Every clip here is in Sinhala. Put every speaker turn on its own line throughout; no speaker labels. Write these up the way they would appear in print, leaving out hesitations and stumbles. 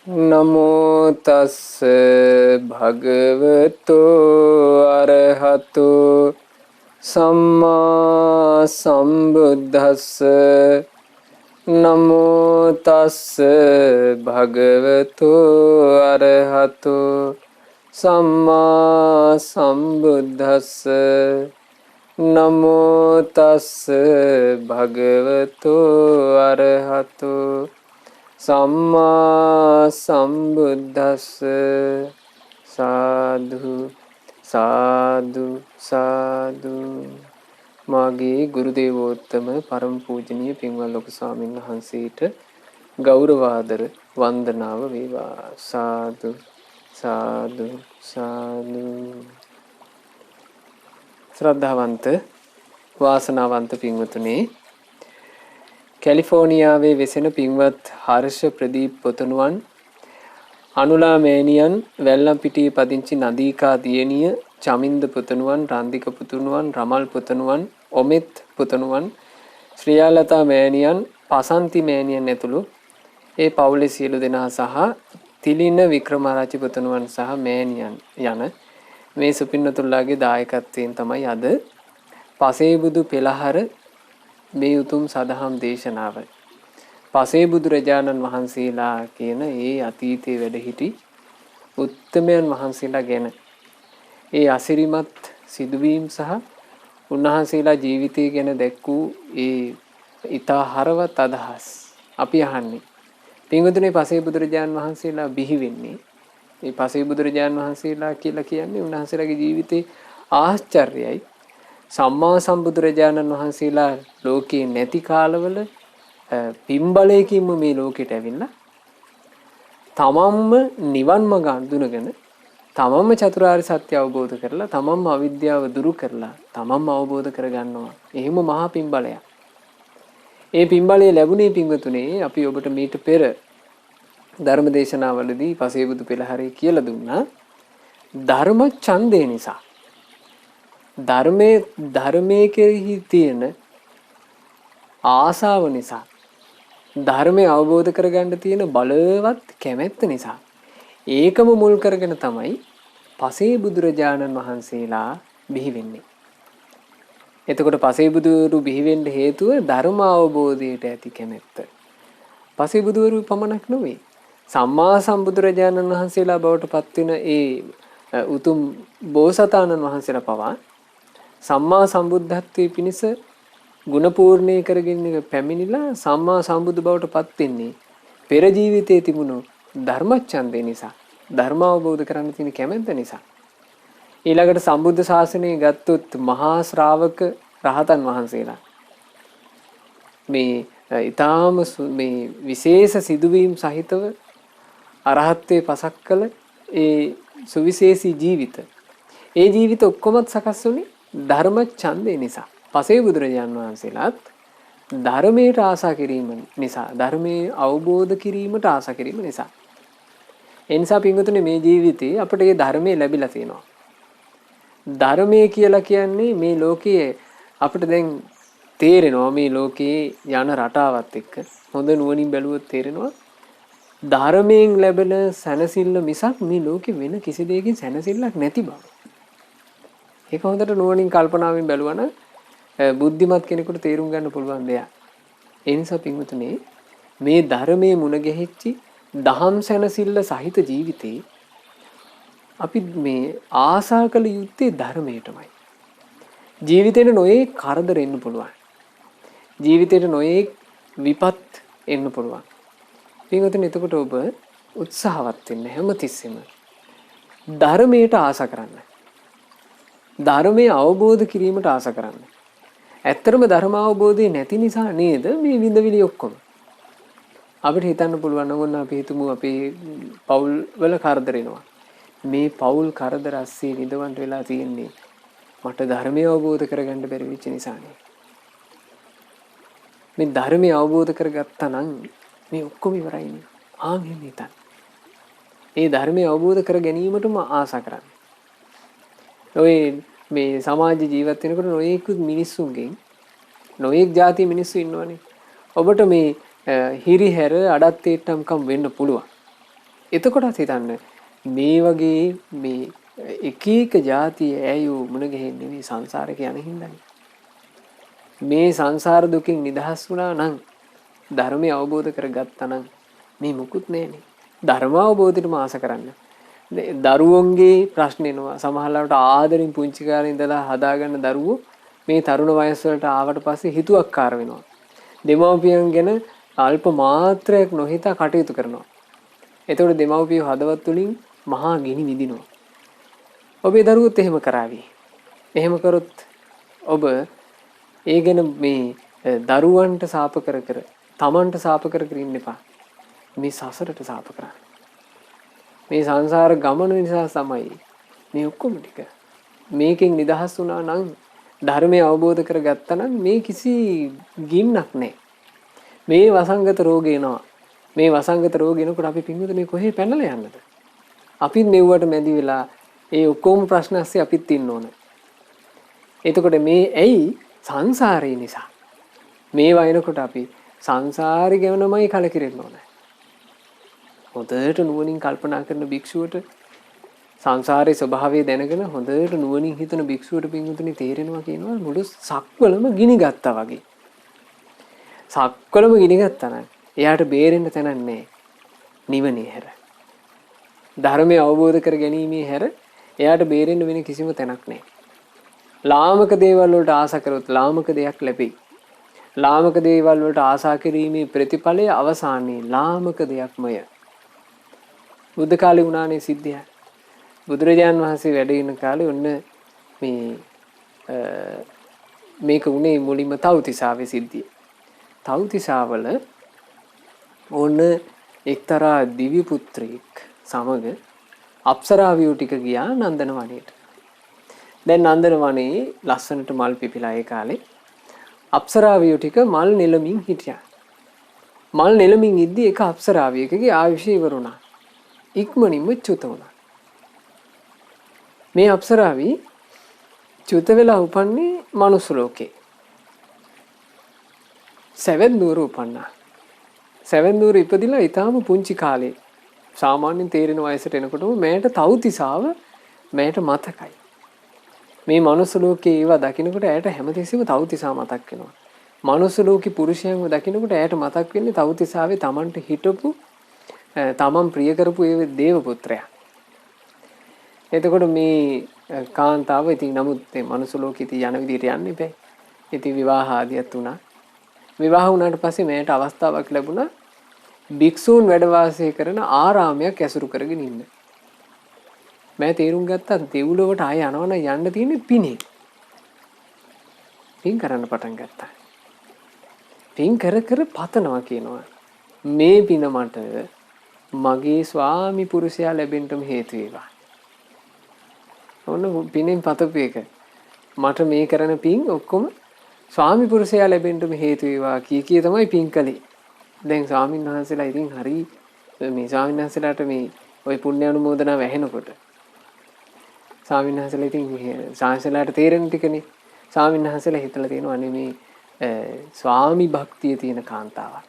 නමෝ තස්ස භගවතු අරහතු සම්මා සම්බුද්දස්ස නමෝ තස්ස භගවතු අරහතු සම්මා සම්බුද්දස්ස නමෝ තස්ස භගවතු අරහතු සම්මා සම්බුද්දස්ස. සාදු සාදු සාදු. මාගේ ගුරු දේවෝත්තම පරම පූජනීය පින්වත් ලොකු ස්වාමීන් වහන්සේට ගෞරවාදර වන්දනාව වේවා. සාදු සාදු සාදු. ශ්‍රද්ධාවන්ත වාසනාවන්ත පින්වතුනි, කැලිෆෝනියාවේ වෙසෙන පින්වත් හර්ෂ ප්‍රදීප් පුතණුවන්, අනුලා මෑණියන්, වැල්ලම්පිටියේ පදිංචි නදීකා දියණිය, චමින්ද පුතණුවන්, රන්දික පුතණුවන්, රමල් පුතණුවන්, ඔමෙත් පුතණුවන්, ශ්‍රියාලතා මෑණියන්, පසන්ති මෑණියන් ඇතුළු ඒ පවුලේ සියලු දෙනා සහ තිලින වික්‍රමාරච්චි පුතණුවන් සහ මෑණියන් යන මේ සුපින්නතුල්ලාගේ දායකත්වයෙන් තමයි අද පසේබුදු පෙළහර මේ උතුම් සදහම් දේශනාව පසේ බුදුරජාණන් වහන්සේලා කියන ඒ අතීතයේ වැඩ සිටි උත්තමයන් වහන්සේලා ගැන ඒ අසිරිමත් සිදුවීම් සහ උන්වහන්සේලා ජීවිතය ගැන දැක්වූ ඒ ඊතා හරවත් අදහස් අපි අහන්නේ. පින්වතුනි, පසේ බුදුරජාණන් වහන්සේලා බිහි වෙන්නේ, මේ පසේ බුදුරජාණන් වහන්සේලා කියලා කියන්නේ උන්වහන්සේලාගේ ජීවිතේ ආශ්චර්යයි. සම්මා සම්බුදුරජාණන් වහන්සේලා ලෝකේ නැති කාලවල පින්බලයකින්ම මේ ලෝකෙට ඇවිල්ලා තමන්ම නිවන් මඟ අඳුනගෙන තමන්ම චතුරාර්ය සත්‍ය අවබෝධ කරලා තමන්ම අවිද්‍යාව දුරු කරලා තමන්ම අවබෝධ කරගන්නවා. එහෙම මහා පින්බලයක්. ඒ පින්බලය ලැබුණේ පින්වතුනේ අපි ඔබට මීට පෙර ධර්ම දේශනාවලදී පසේබුදු පෙළහරේ කියලා දුන්නා. ධර්ම ඡන්දේ නිසා, ධර්මයේ කෙරෙහි තියෙන ආසාව නිසා, ධර්මය අවබෝධ කරගන්න තියෙන බලවත් කැමැත්ත නිසා, ඒකම මුල් කරගෙන තමයි පසේ බුදුරජාණන් වහන්සේලා බිහි වෙන්නේ. එතකොට පසේ බුදුරු බිහි වෙන්න හේතුව ධර්ම අවබෝධයට ඇති කැමැත්ත. පසේ බුදුරු පමණක් නෙවෙයි, සම්මා සම්බුදුරජාණන් වහන්සේලා බවට පත්වෙන ඒ උතුම් බෝසතාණන් වහන්සේලා පවා සම්මා සම්බුද්ධත්වයේ පිණිස ගුණපූර්ණේ කරගෙන පැමිණිලා සම්මා සම්බුදු බවට පත් වෙන්නේ පෙර ජීවිතයේ තිබුණු ධර්මච්ඡන්දේ නිසා, ධර්ම අවබෝධ කරගන්න තියෙන කැමැත්ත නිසා. ඊළඟට සම්බුද්ධ ශාසනය ගත්තොත් මහා ශ්‍රාවක රහතන් වහන්සේලා මේ ඊටාම මේ විශේෂ සිදුවීම් සහිතව අරහත්ත්වයේ පසක් කළ ඒ සුවිශේෂී ජීවිත, ඒ ජීවිත ඔක්කොමත් සකස් වුණේ ධර්ම ඡන්දේ නිසා. පසේ බුදුරජාණන් වහන්සේලාත් ධර්මයට ආසා කිරීම නිසා, ධර්මයේ අවබෝධ කිරීමට ආසා කිරීම නිසා. ඒ නිසා පින්වතුනි, මේ ජීවිතේ අපිට මේ ධර්මයේ ලැබිලා තියෙනවා. ධර්මයේ කියලා කියන්නේ මේ ලෝකයේ අපිට දැන් තේරෙනවා, මේ ලෝකයේ යන රටාවත් එක්ක හොඳ නුවණින් බැලුවොත් තේරෙනවා ධර්මයෙන් ලැබෙන සැනසෙල්ල මිසක් මේ ලෝකෙ වෙන කිසි දෙයකින් සැනසෙල්ලක් නැති බව. ඒක හොඳට නුවණින් කල්පනාවෙන් බැලුවනම් බුද්ධිමත් කෙනෙකුට තේරුම් ගන්න පුළුවන් දෙයක්. ඒ නිසා පින්වතුනි, මේ ධර්මයේ මුණ ගැහිච්චි දහම් සැනසෙල්ල සහිත ජීවිතේ අපි මේ ආසා කළ යුත්තේ ධර්මයටමයි. ජීවිතේට නොයේ කරදර එන්න පුළුවන්. ජීවිතේට නොයේ විපත් එන්න පුළුවන්. පින්වතුනි, එතකොට ඔබ උත්සාහවත් වෙන්න හැමතිස්සෙම ධර්මයට ආසා කරන්න. ධර්මයේ අවබෝධ කිරීමට ආසා කරන්න. ඇත්තටම ධර්ම අවබෝධය නැති නිසා නේද මේ විඳවිලි ඔක්කොම. අපිට හිතන්න පුළුවන් නම් අපි හිතමු අපේ පවුල් වල කරදර එනවා. මේ පවුල් කරදර ඇස්සේ විඳවන්න වෙලා තියෙන්නේ මට ධර්මය අවබෝධ කරගන්න බැරි වෙච්ච නිසානේ. මේ ධර්මය අවබෝධ කරගත්තා නම් මේ ඔක්කොම ඉවරයිනේ. ආන්ගෙන් හිතන්න. ඒ ධර්මය අවබෝධ කර ගැනීමටම ආසා කරන්න. ඔය මේ සමාජ ජීවත් වෙනකොට නොයෙකුත් මිනිස්සුන්ගෙන් නොයෙක් ಜಾති මිනිස්සු ඉන්නවනේ. ඔබට මේ හිරිහැර අඩත්තේට්ටම්කම් වෙන්න පුළුවන්. එතකොටත් හිතන්න මේ වගේ මේ එක එක જાති ඇයෝ මුණ ගැහෙන්නේ මේ සංසාරේ යන හින්දානේ. මේ සංසාර දුකින් නිදහස් වුණා නම් ධර්මය අවබෝධ කරගත්තා නම් මේ මුකුත් නෑනේ. ධර්ම අවබෝධයටම ආස කරන්න. දරුවන්ගේ ප්‍රශ්න එනවා. සමහරවිට ආදරෙන් පුංචි කාලේ ඉඳලා හදාගන්න දරුවෝ මේ තරුණ වයස වලට ආවට පස්සේ හිතුවක්කාර වෙනවා. දෙමව්පියන් ගැන අල්ප මාත්‍රයක් නොහිතා කටයුතු කරනවා. එතකොට දෙමව්පියෝ හදවත් තුලින් මහා ගිනි විදිනවා. ඔබේ දරුවොත් එහෙම කරાવી. එහෙම කරොත් ඔබ ඒ ගැන මේ දරුවන්ට සාප කර කර තමන්ට සාප කර කර ඉන්න එපා. මේ සසරට සාප කරන්න. මේ සංසාර ගමන නිසා තමයි මේ ඔක්කොම ටික. මේකෙන් නිදහස් වුණා නම් ධර්මය අවබෝධ කරගත්තා නම් මේ කිසි ගින්නක් නැහැ. මේ වසංගත රෝගය එනවා. මේ වසංගත රෝගය එනකොට අපි පින්වතුනි මේ කොහේ පැනලා යන්නද? අපිත් මෙව්වට මැදි වෙලා ඒ ඔක්කොම ප්‍රශ්න ඇස්සේ අපිත් ඉන්න ඕන. එතකොට මේ ඇයි සංසාරේ නිසා. මේ වයින්කොට අපි සංසාරي ගැනමයි කලකිරෙන්න ඕන. හොඳට නුවණින් කල්පනා කරන භික්ෂුවට සංසාරේ ස්වභාවය දැනගෙන හොඳට නුවණින් හිතන භික්ෂුවට පින්වතුනි තේරෙනවා කියනවා මුළු සක්වලම ගිනි ගත්තා වගේ. සක්වලම ගිනි ගත්තා නම් එයාට බේරෙන්න තැනක් නැහැ. නිවනේ හැර. ධර්මය අවබෝධ කර ගැනීමේ හැර එයාට බේරෙන්න වෙන කිසිම තැනක් නැහැ. ලාමක දේවල් වලට ආසා කරොත් ලාමක දෙයක් ලැබෙයි. ලාමක දේවල් වලට ආසා කිරීමේ ප්‍රතිඵලය අවසානයේ ලාමක දෙයක්මය. බුද්ධ කාලේ වුණානේ සිද්ධිය. බුදුරජාන් වහන්සේ වැඩ ඉන කාලේ ඔන්න මේක උනේ මුලින්ම තව්තිසාවේ සිද්ධිය. තව්තිසාවල ඔන්න එක්තරා දිව්‍ය පුත්‍රයෙක් සමග අප්සරාවියෝ ටික ගියා නන්දන වනයේට. දැන් නන්දන වනයේ ලස්සනට මල් පිපිලා ඒ කාලේ අප්සරාවියෝ ටික මල් නෙලමින් හිටියා. මල් නෙලමින් ඉද්දි එක අප්සරාවියකගේ ආයුෂය ඉවර වුණා. ඉක්මනින්ම චුත වුණා. මේ අප්සරාවි චුත වෙලා උපන්නේ මනුස්ස ලෝකේ. සෙවන් නුවර උපන්නා. සෙවන් නුවර ඉපදිලා ඊටාම පුංචි කාලේ සාමාන්‍යයෙන් තේරෙන වයසට එනකොටම මෑට තව්තිසාව මෑට මතකයි. මේ මනුස්ස ලෝකේ ඒවා දකින්නකොට ඇයට හැමතිස්සෙම තව්තිසා මතක් වෙනවා. මනුස්ස ලෝකේ පුරුෂයන්ව දකින්නකොට ඇයට මතක් වෙන්නේ තව්තිසාවේ Tamanට හිටපු තමන් ප්‍රිය කරපු ඒ දේව පුත්‍රයා. එතකොට මේ කාන්තාව ඉතින් නමුත් මේ මනුස්ස ලෝකෙ ඉතින් යන විදිහට යන්නේ බෑ. ඉතින් විවාහ ආදියත් වුණා. විවාහ වුණාට පස්සේ මෑට අවස්ථාවක් ලැබුණා භික්ෂූන් වැඩ වාසය කරන ආරාමයක් ඇසුරු කරගෙන ඉන්න. මම තේරුම් ගත්තා දෙව්ලොවට ආය යනවනම් යන්න තියෙන්නේ පිනේ. පින් කරන්න පටන් ගත්තා. පින් කර කර පතනවා කියනවා. මේ පින මට මගේ ස්වාමි පුරුෂයා ලැබෙන්නම හේතු වේවා. ඔන්න පිනෙන් පතපු එක. මට මේ කරන පින් ඔක්කොම ස්වාමි පුරුෂයා ලැබෙන්නම හේතු වේවා කී තමයි පින් කළේ. දැන් ස්වාමීන් වහන්සේලා ඉතින් හරි මේ ස්වාමීන් වහන්සේලාට මේ ওই පුණ්‍ය අනුමෝදනා වැහෙනකොට ස්වාමීන් වහන්සේලා ඉතින් සාංශලාට තේරෙන ටිකනේ ස්වාමීන් වහන්සේලා හිතලා තියෙනවා අනේ මේ ස්වාමි භක්තිය තියෙන කාන්තාවක්.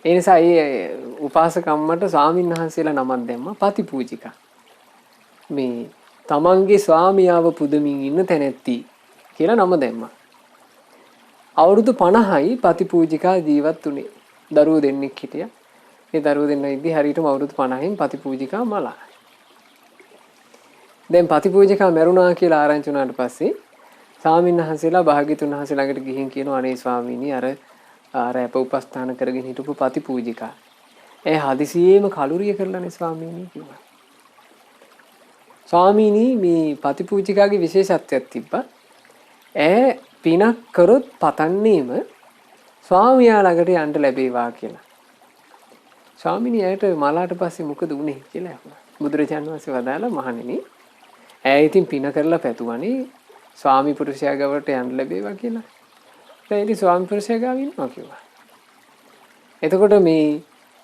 ඒ නිසා ඒ උපාසකම්මට ස්වාමීන් වහන්සේලා නමක් දැම්මා පතිපූජිකා. මේ තමන්ගේ ස්වාමියාව පුදමින් ඉන්න තැනැත්ති කියලා නම දැම්මා. අවුරුදු 50යි පතිපූජිකා ජීවත් වුණේ. දරුවෝ දෙන්නෙක් හිටියා. ඒ දරුවෝ දෙන්නා ඉදි හරියටම අවුරුදු 50න් පතිපූජිකා මලා. දැන් පතිපූජිකා මැරුණා කියලා ආරංචි වුණාට පස්සේ ස්වාමීන් වහන්සේලා භාග්‍යතුන් වහන්සේ ළඟට ගිහින් කියනවා අනේ ස්වාමීනි අර අප උපස්ථාන කරගෙන හිටපු පතිපූජිකා. ඒ හදිසියෙම කලුරිය කරලානේ ස්වාමීනි කිව්වා. ස්වාමීනි මේ පතිපූජිකාගේ විශේෂත්වයක් තිබ්බා. පිනක් කරොත් පතන්නේම ස්වාමියා ළඟට යන්න ලැබේවා කියලා. ස්වාමීනි ඇයට මලාට පස්සේ මොකද වුනේ කියලා අහුණා. බුදුරජාණන් වහන්සේ වදාලා මහණෙනි ඇය ඉතින් පින කරලා පැතුවනේ ස්වාමි පුරුෂයා ගාවට යන්න ලැබේවා කියලා. දැන් ඉතින් ස්වාමි පුරුෂයා ගාව ඉන්නවා කිව්වා. එතකොට මේ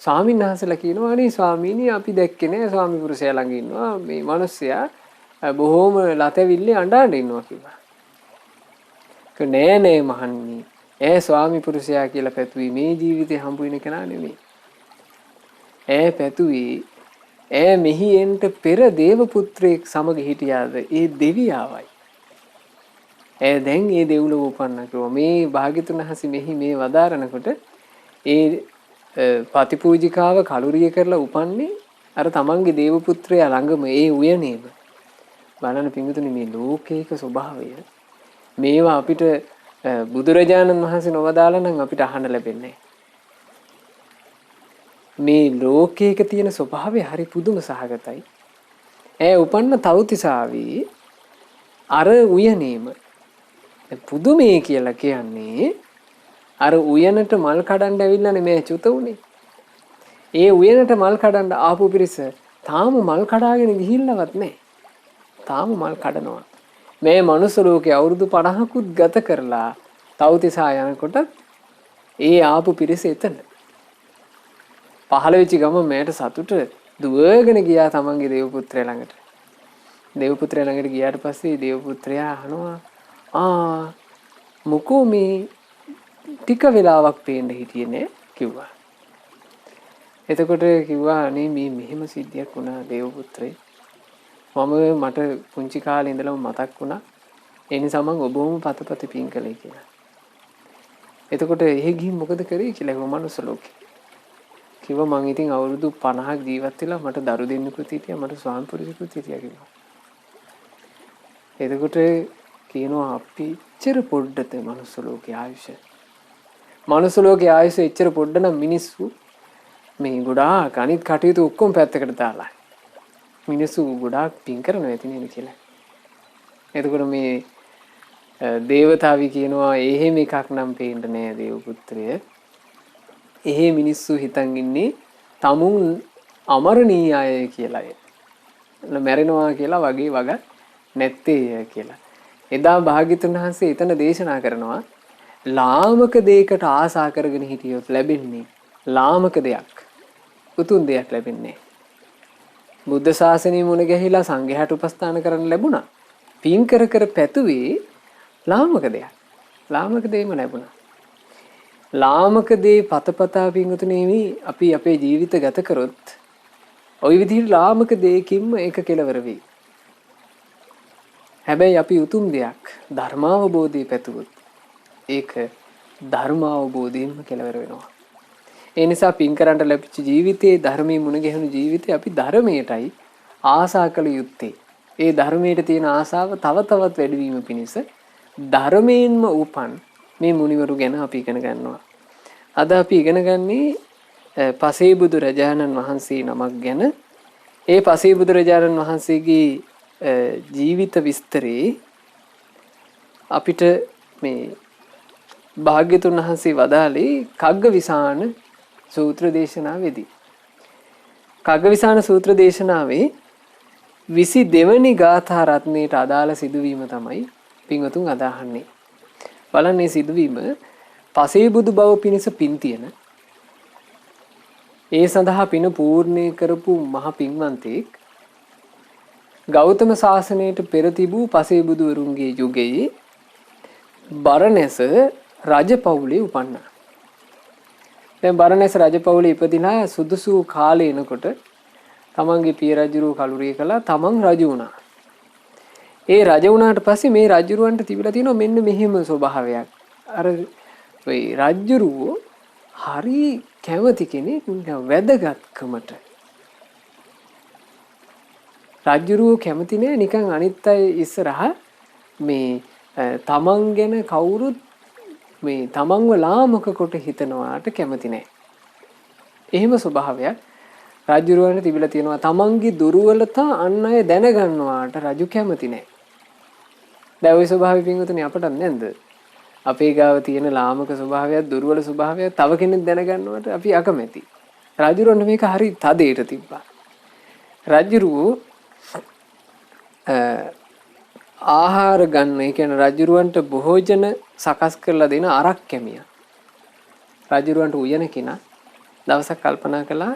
ස්වාමීන් වහන්සේලා කියනවා අනේ ස්වාමීනි අපි දැක්කේ නෑ ස්වාමි පුරුෂයා ළඟ ඉන්නවා මේ මිනිස්සයා බොහොම ලතවිල්ලේ අඬාඬ ඉන්නවා කිව්වා. නෑ නෑ මහන්නි. ස්වාමි පුරුෂයා කියලා පැතුවේ මේ ජීවිතේ හම්බ වෙන කෙනා නෙමෙයි. පැතුවේ ඈ මෙහි එන්ට පෙර දේව පුත්‍රයෙක් සමග හිටියාද ඒ දෙවියාවයි. ඈ දැන් ඒ දෙව්ලොව උපන්න කිව්වා. මේ භාග්‍යතුන් වහන්සේ මෙහි මේ වදාරනකොට ඒ පතිපූජිකාව කලුරිය කරලා උපන්නේ අර තමන්ගේ දේව පුත්‍රයා ළඟම ඒ උයනේම. බලන්න පිංගුතුනි මේ ලෝකේක ස්වභාවය මේවා අපිට බුදුරජාණන් වහන්සේ නොවදාලා නම් අපිට අහන්න ලැබෙන්නේ මේ ලෝකේක තියෙන ස්වභාවය හරි පුදුම සහගතයි. උපන්න තවුතිසාවේ අර උයනේම පුදුමේ කියලා කියන්නේ අර උයනට මල් කඩන්න ඇවිල්ලානේ මේ චුත උනේ. ඒ උයනට මල් කඩන්න ආපු පිරිස තාම මල් කඩාගෙන ගිහිල්ලවත් නැහැ. තාම මල් කඩනවා. මේ මනුස්ස ලෝකේ අවුරුදු 50කුත් ගත කරලා තවුතිසා යනකොට ඒ ආපු පිරිස එතන. පහළ වෙච්ච ගම මෑට සතුට දුවගෙන ගියා තමන්ගේ දේව පුත්‍රයා ළඟට. දේව පුත්‍රයා ළඟට ගියාට පස්සේ දේව පුත්‍රයා අහනවා මොකෝ මේ ටික වෙලාවක් පේන්න හිටියේ නේ කිව්වා. එතකොට කිව්වා අනේ මේ මෙහෙම සිද්ධියක් වුණා දේව පුත්‍රේ. මට පුංචි කාලේ ඉඳලම මතක් වුණා. ඒ නිසා මම ඔබවම පතපත පින් කළේ කියලා. එතකොට එහෙ ගිහින් මොකද කරේ කියලා කිව්වා මනුස්ස ලෝකේ. කිව්වා මං ඉතින් අවුරුදු 50ක් ජීවත් වෙලා මට දරු දෙන්නෙකුත් හිටියා මට ස්වාමි පුරුෂයෙකුත් හිටියා කිව්වා. එතකොට කියනවා අපි එච්චර පොඩ්ඩද මනුස්ස ලෝකයේ ආයුෂ. මනුස්ස ලෝකයේ ආයුෂ එච්චර පොඩ්ඩ නම් මිනිස්සු මේ ගොඩාක් අනිත් කටයුතු ඔක්කොම පැත්තකට දාලා මිනිස්සු ගොඩාක් පින් කරනවා ඇති නේද කියලා. එතකොට මේ දේවතාවි කියනවා එහෙම එකක් නම් පේන්න නෑ දේව පුත්‍රය. එහෙ මිනිස්සු හිතන් ඉන්නේ තමුන් අමරණීය අය කියලායි. මැරෙනවා කියලා වගේ වග නැත්තේ කියලා. එදා භාග්‍යතුන් වහන්සේ එතන දේශනා කරනවා ලාමක දෙයකට ආසා කරගෙන හිටියොත් ලැබෙන්නේ ලාමක දෙයක්. උතුම් දෙයක් ලැබෙන්නේ. බුද්ධ ශාසනය මුණ ගැහිලා සංඝයාට උපස්ථාන කරන්න ලැබුණා. පින් කර කර පැතුවේ ලාමක දෙයක්. ලාමක දෙයම ලැබුණා. ලාමක දේ පතපතා පින්වතුනි අපි අපේ ජීවිත ගත කරොත් ওই විදිහට ලාමක දෙයකින්ම ඒක කෙලවර වෙයි. හැබැයි අපි උතුම් දෙයක් ධර්මාවබෝධය පැතුවොත් ඒක ධර්මාවබෝධයෙන්ම කෙලවර වෙනවා. ඒ නිසා පින් කරන්න ලැබිච්ච ජීවිතේ ධර්මයේ මුණ ගැහුණු ජීවිතේ අපි ධර්මයටයි ආසා කළ යුත්තේ. ඒ ධර්මයට තියෙන ආසාව තව තවත් වැඩි වීම පිණිස ධර්මයෙන්ම උපන් මේ මුනිවරු ගැන අපි ඉගෙන ගන්නවා. අද අපි ඉගෙන ගන්නේ පසේබුදු රජාණන් වහන්සේ නමක් ගැන. ඒ පසේබුදු රජාණන් වහන්සේගේ ජීවිත විස්තරේ අපිට මේ භාග්‍යතුන් වහන්සේ වදාළේ කග්ගවිසාන සූත්‍ර දේශනාවේදී. කග්ගවිසාන සූත්‍ර දේශනාවේ 22 වෙනි ගාථා රත්නයට අදාළ සිදුවීම තමයි පින්වතුන් අදහන්නේ. බලන්න මේ සිදුවීම පසේබුදු බව පිණිස පින් තියෙන ඒ සඳහා පින පූර්ණේ කරපු මහ පින්වන්තෙක් ගෞතම ශාසනයට පෙර තිබූ පසේබුදුවරුන්ගේ යුගයේ බරණැස රජපෞලේ උපන්නා. දැන් බරණැස රජපෞලේ ඉපදිලා සුදුසු කාලේ එනකොට තමන්ගේ පිය රජුරු කලුරිය කළා තමන් රජු වුණා. ඒ රජ වුණාට පස්සේ මේ රජුරවන්ට තිබිලා තියෙනවා මෙන්න මෙහෙම ස්වභාවයක්. අර ඔය රජුරුව හරි කැමති කෙනෙක් වැදගත්කමට. රජුරුව කැමති නෑ නිකන් අනිත් අය ඉස්සරහා මේ තමන් ගැන කවුරුත් මේ තමන්ව ලාමක කොට හිතනවාට කැමති නෑ. එහෙම ස්වභාවයක් රජුරුවන්ට තිබිලා තියෙනවා. තමන්ගේ දුර්වලතා අන් අය දැනගන්නවාට රජු කැමති නෑ. දැන් ওই ස්වභාවය පින්වතුනි අපට නැද්ද? අපේ ගාව තියෙන ලාමක ස්වභාවයක් දුර්වල ස්වභාවයක් තව කෙනෙක් දැනගන්නවට අපි අකමැති. රජුරවන්ට මේක හරි තදේට තිබ්බා. රජුරුව ආහාර ගන්න, ඒ කියන්නේ රජුරවන්ට භෝජන සකස් කරලා දෙන අරක් කැමියා. රජුරවන්ට උයන කෙනා දවසක් කල්පනා කළා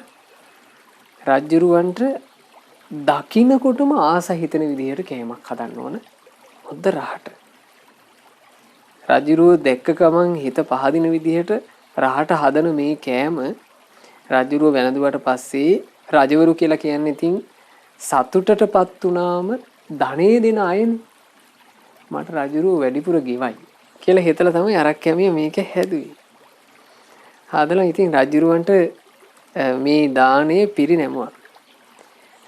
රජුරවන්ට දකින්නකොටම ආස හිතෙන විදිහට කෑමක් හදන්න ඕන. හොඳ රහට. රජුරුව දැක්ක ගමන් හිත පහදින විදිහට රහට හදන මේ කෑම රජුරුව වැළඳුවට පස්සේ රජවරු කියලා කියන්නේ ඉතින් සතුටටපත් වුණාම ධනෙ දෙන අයනේ. මට රජුරුව වැඩිපුර ගෙවයි කියලා හිතලා තමයි අරක් කැමිය මේක හැදුවේ. හදලා ඉතින් රජුරුවන්ට මේ දාණය පිරිනැමුවා.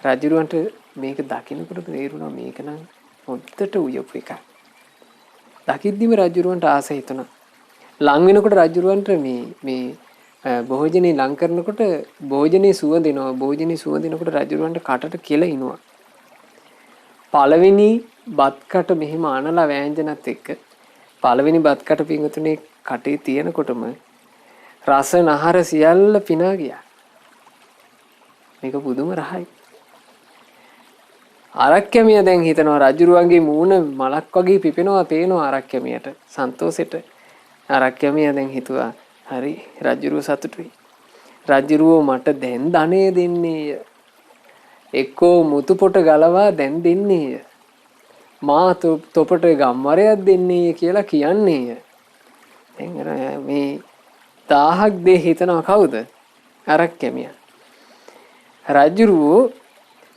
රජුරුවන්ට මේක දකින්නකොට තේරුණා මේක නම් හොද්දට උයපු එකක්. දකිද්දිම රජුරුවන්ට ආස හිතුණා. ලං වෙනකොට රජුරුවන්ට මේ භෝජනේ ලං කරනකොට භෝජනේ සුවඳිනවා. භෝජනේ සුවඳිනකොට රජුරුවන්ට කටට කෙල ඉනවා. පළවෙනි බත්කට මෙහිම අනලා වෑංජනත් එක්ක පළවෙනි බත්කට පිඟුතුනේ කටේ තියෙනකොටම රස නහර සියල්ල පිනා ගියා. මේක පුදුම රහයි. අරක්කැමිය දැන් හිතනවා රජුරුවන්ගේ මූණ මලක් වගේ පිපෙනවා පේනවා අරක්කැමියට සන්තෝෂෙට. අරක්කැමිය දැන් හිතුවා හරි රජුරුව සතුටුයි. රජුරුව මට දැන් ධනෙ දෙන්නේය. එක්කෝ මුතු පොට ගලවා දැන් දෙන්නේය. මා තොපට ගම්වරයක් දෙන්නේය කියලා කියන්නේය. දැන් මේ 1000ක් දෙ හිතනවා කවුද? අරක්කැමිය. රජුරුව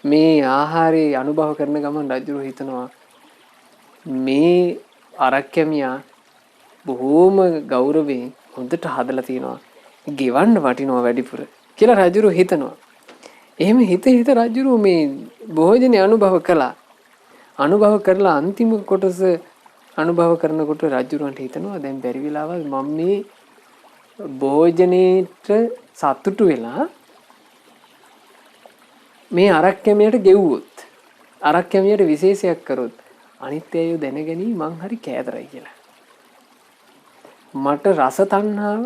මේ ආහාරය අනුභව කරන ගමන් රජුරුව හිතනවා මේ අරක්කැමියා බොහෝම ගෞරවයෙන් හොඳට හදලා තිනවා. ගෙවන්න වටිනවා වැඩිපුර කියලා රජුරුව හිතනවා. එහෙම හිත රජුරුව මේ භෝජනේ අනුභව කළා. අනුභව කරලා අන්තිම කොටස අනුභව කරනකොට රජුරුවන්ට හිතනවා දැන් බැරි වෙලාවල් මම මේ භෝජනේට සතුටු වෙලා මේ අරක්කැමියට ගෙව්වොත් අරක්කැමියට විශේෂයක් කරොත් අනිත් අයෝ දැනගනි මං හරි කෑදරයි කියලා. මට රස තණ්හාව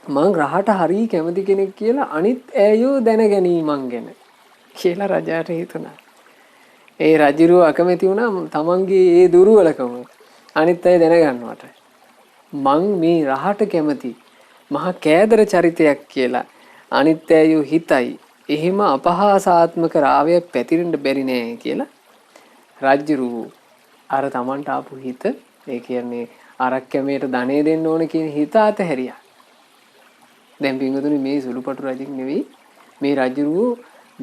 මං රහට හරි කැමති කෙනෙක් කියලා අනිත් අයෝ දැනගනි මං ගැන කියලා රජාට හිතුණා. ඒ රජුරුව අකමැති වුණා තමන්ගේ ඒ දුර්වලකම අනිත් අය දැනගන්නවට. මං මේ රහට කැමති මහා කෑදර චරිතයක් කියලා අනිත් අයෝ හිතයි. එහෙම අපහාසාත්මක රාවයක් පැතිරෙන්න බැරි නෑ කියලා රජුරුව අර තමන්ට ආපු හිත ඒ කියන්නේ අරක්කැමියට ධනෙ දෙන්න ඕන කියන හිත අතහැරියා. දැන් පින්වතුනි මේ සුළුපටු රජෙක් නෙවෙයි මේ රජුරුව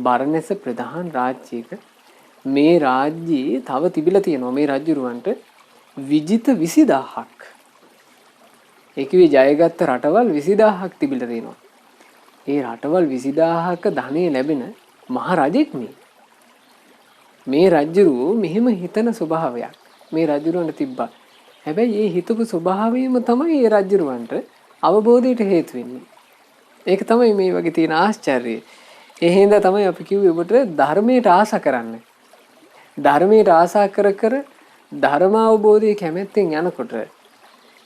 බරණැස ප්‍රධාන රාජ්‍යයක මේ රාජ්‍යයේ තව තිබිලා තියෙනවා මේ රජුරුවන්ට විජිත 20000ක්. ඒ කිව්වේ ජයගත්ත රටවල් 20000ක් තිබිලා තියෙනවා. ඒ රටවල් 20000ක ධනෙ ලැබෙන මහ රජෙක් මේ රජුරුව මෙහෙම හිතන ස්වභාවයක් මේ රජුරුවන්ට තිබ්බා. හැබැයි මේ හිතපු ස්වභාවයම තමයි මේ රජුරුවන්ට අවබෝධයට හේතු වෙන්නේ. ඒක තමයි මේ වගේ තියෙන ආශ්චර්යය. ඒ හින්දා තමයි අපි කිව්වේ ඔබට ධර්මයට ආශා කරන්න. ධර්මයට ආශා කර කර ධර්ම අවබෝධයේ කැමැත්තෙන් යනකොට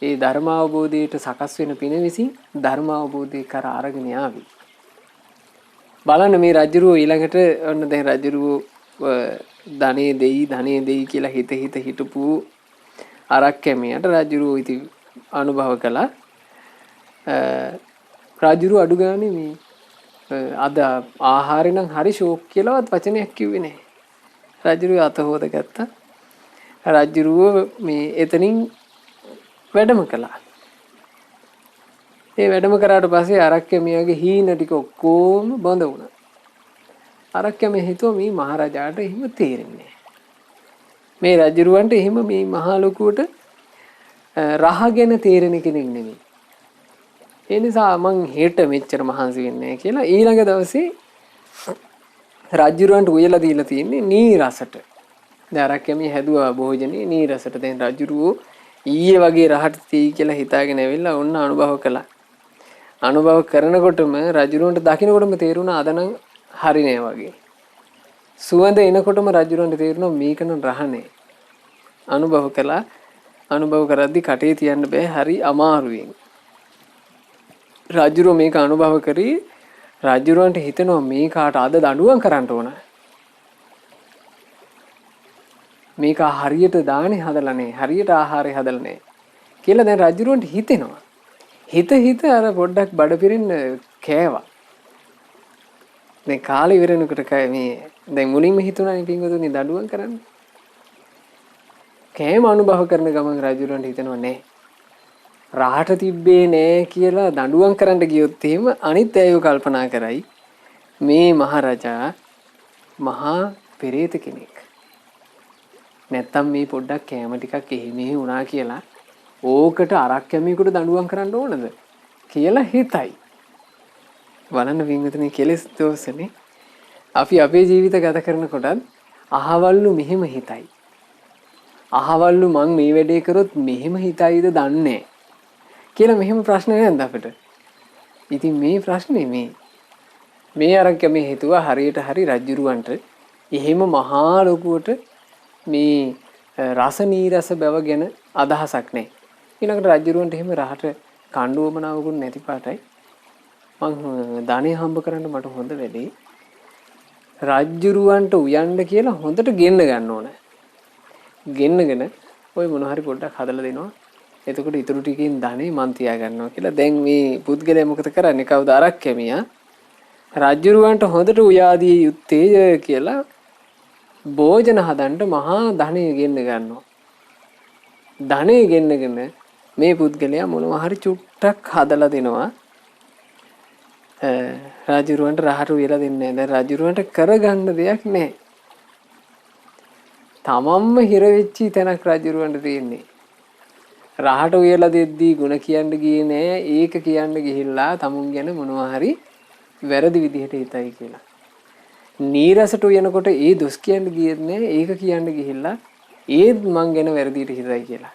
ඒ ධර්ම අවබෝධයට සකස් වෙන පින විසින් ධර්ම අවබෝධය කර අරගෙන ආවි. බලන්න මේ රජුරුව ඊළඟට ඔන්න දැන් රජුරුව ධනෙ දෙයි කියලා හිත හිටපු අරක්කැමියට රජුරුව ඉතින් අනුභව කළා. රජුරුව අඩු ගානේ මේ අද ආහාරේ නම් හරි ෂෝක් කියලාවත් වචනයක් කිව්වේ නැහැ. රජුරුව අත හොදගත්තා. රජුරුව මේ එතනින් වැඩම කළා. ඒ වැඩම කරාට පස්සේ අරක්කැමියාගේ හීන ටික ඔක්කොම බඳ වුණා. අරක්කැමියා හිතුවා මේ මහරජාට එහෙම තේරෙන්නේ මේ රජුරුවන්ට එහෙම මේ මහා ලොකුවට රහගෙන තේරෙන කෙනෙක් නෙමෙයි. ඒ නිසා මං හෙට මෙච්චර මහන්සි වෙන්නේ නැහැ කියලා ඊළඟ දවසේ රජුරුවන්ට උයලා දීලා තියෙන්නේ නීරසට. දැන් අරක්කැමියා හැදුවා භෝජනේ නීරසට. දැන් රජුරුවෝ ඊයේ වගේ රහට තී කියලා හිතාගෙන ඇවිල්ලා ඔන්න අනුභව කළා. අනුභව කරනකොටම රජුරුවන්ට දකින්නකොටම තේරුණා අද නම් හරි නෑ වගේ. සුවඳ එනකොටම රජුරුවන්ට තේරුණා මේක නම් රහ නෑ. අනුභව කළා. අනුභව කරද්දි කටේ තියන්න බෑ හරි අමාරුවෙන්. රජුරුව මේක අනුභව කරේ රජුරුවන්ට හිතෙනවා මේ කාට අද දඬුවම් කරන්න ඕන. මේක හරියට දානේ හදලා නැහැ. හරියට ආහාරය හදලා නැහැ. කියලා දැන් රජුරුවන්ට හිතෙනවා. හිත අර පොඩ්ඩක් බඩ පිරෙන්න කෑවා. දැන් කාලේ ඉවරනකොට මේ දැන් මුලින්ම හිතුණානේ පින්වතුනි දඬුවම් කරන්න. කෑම අනුභව කරන ගමන් රජුරුවන්ට හිතෙනවා නෑ. රහට තිබ්බේ නෑ කියලා දඬුවම් කරන්න ගියොත් එහෙම අනිත් අයව කල්පනා කරයි. මේ මහරජා මහා පෙරේත කෙනෙක්. නැත්තම් මේ පොඩ්ඩක් කෑම ටිකක් එහෙ මෙහෙ වුණා කියලා ඕකට අරක් කැමියෙකුට දඬුවම් කරන්න ඕනද කියලා හිතයි. බලන්න වින්විතනේ කෙලස් දෝෂනේ. අපි අපේ ජීවිත ගත කරනකොටත් අහවල්ලු මෙහෙම හිතයි. අහවල්ලු මං මේ වැඩේ කරොත් මෙහෙම හිතයිද දන්නේ කියලා මෙහෙම ප්‍රශ්න නැද්ද අපිට? ඉතින් මේ ප්‍රශ්නේ මේ අරක් මේ හිතුවා හරියට හරි රජ්ජුරුවන්ට එහෙම මහා ලොකුවට මේ රස නීරස බව ගැන අදහසක් නැහැ. ඊළඟට රජ්ජුරුවන්ට එහෙම රහට කණ්ඩුවමනාවකුත් නැති පාටයි මං ධනෙ හම්බ කරන්න මට හොඳ වැඩේ. රජ්ජුරුවන්ට උයන්න කියලා හොඳට ගෙන්න ගන්න ඕන. ගෙන්නගෙන ඔය මොන හරි පොඩ්ඩක් හදලා දෙනවා. එතකොට ඊටු ටිකෙන් ධනෙ මන් තියා ගන්නවා කියලා. දැන් මේ පුද්ගලයා මොකද කරන්නේ? කවුද අරක් කැමියා? රජ්ජුරුවන්ට හොඳට උයාදී යුත්තේ කියලා භෝජන හදන්න මහා ධනෙ ගෙන්න ගන්නවා. ධනෙ ගෙන්නගෙන මේ පුද්ගලයා මොනවා හරි චුට්ටක් හදලා දෙනවා. රජුරවන්ට රහට උයලා දෙන්නේ නැහැ. දැන් රජුරවන්ට කරගන්න දෙයක් නැහැ. තමන්ම හිර වෙච්චි තැනක් රජුරවන්ට තියෙන්නේ. රහට උයලා දෙද්දී ಗುಣ කියන්න ගියේ නෑ. ඒක කියන්න ගිහිල්ලා තමුන් ගැන මොනවා හරි වැරදි විදිහට හිතයි කියලා. නීරසට උයනකොට ඒ දොස් කියන්න ගියෙත් නෑ. ඒක කියන්න ගිහිල්ලා ඒත් මං ගැන වැරදිට හිතයි කියලා.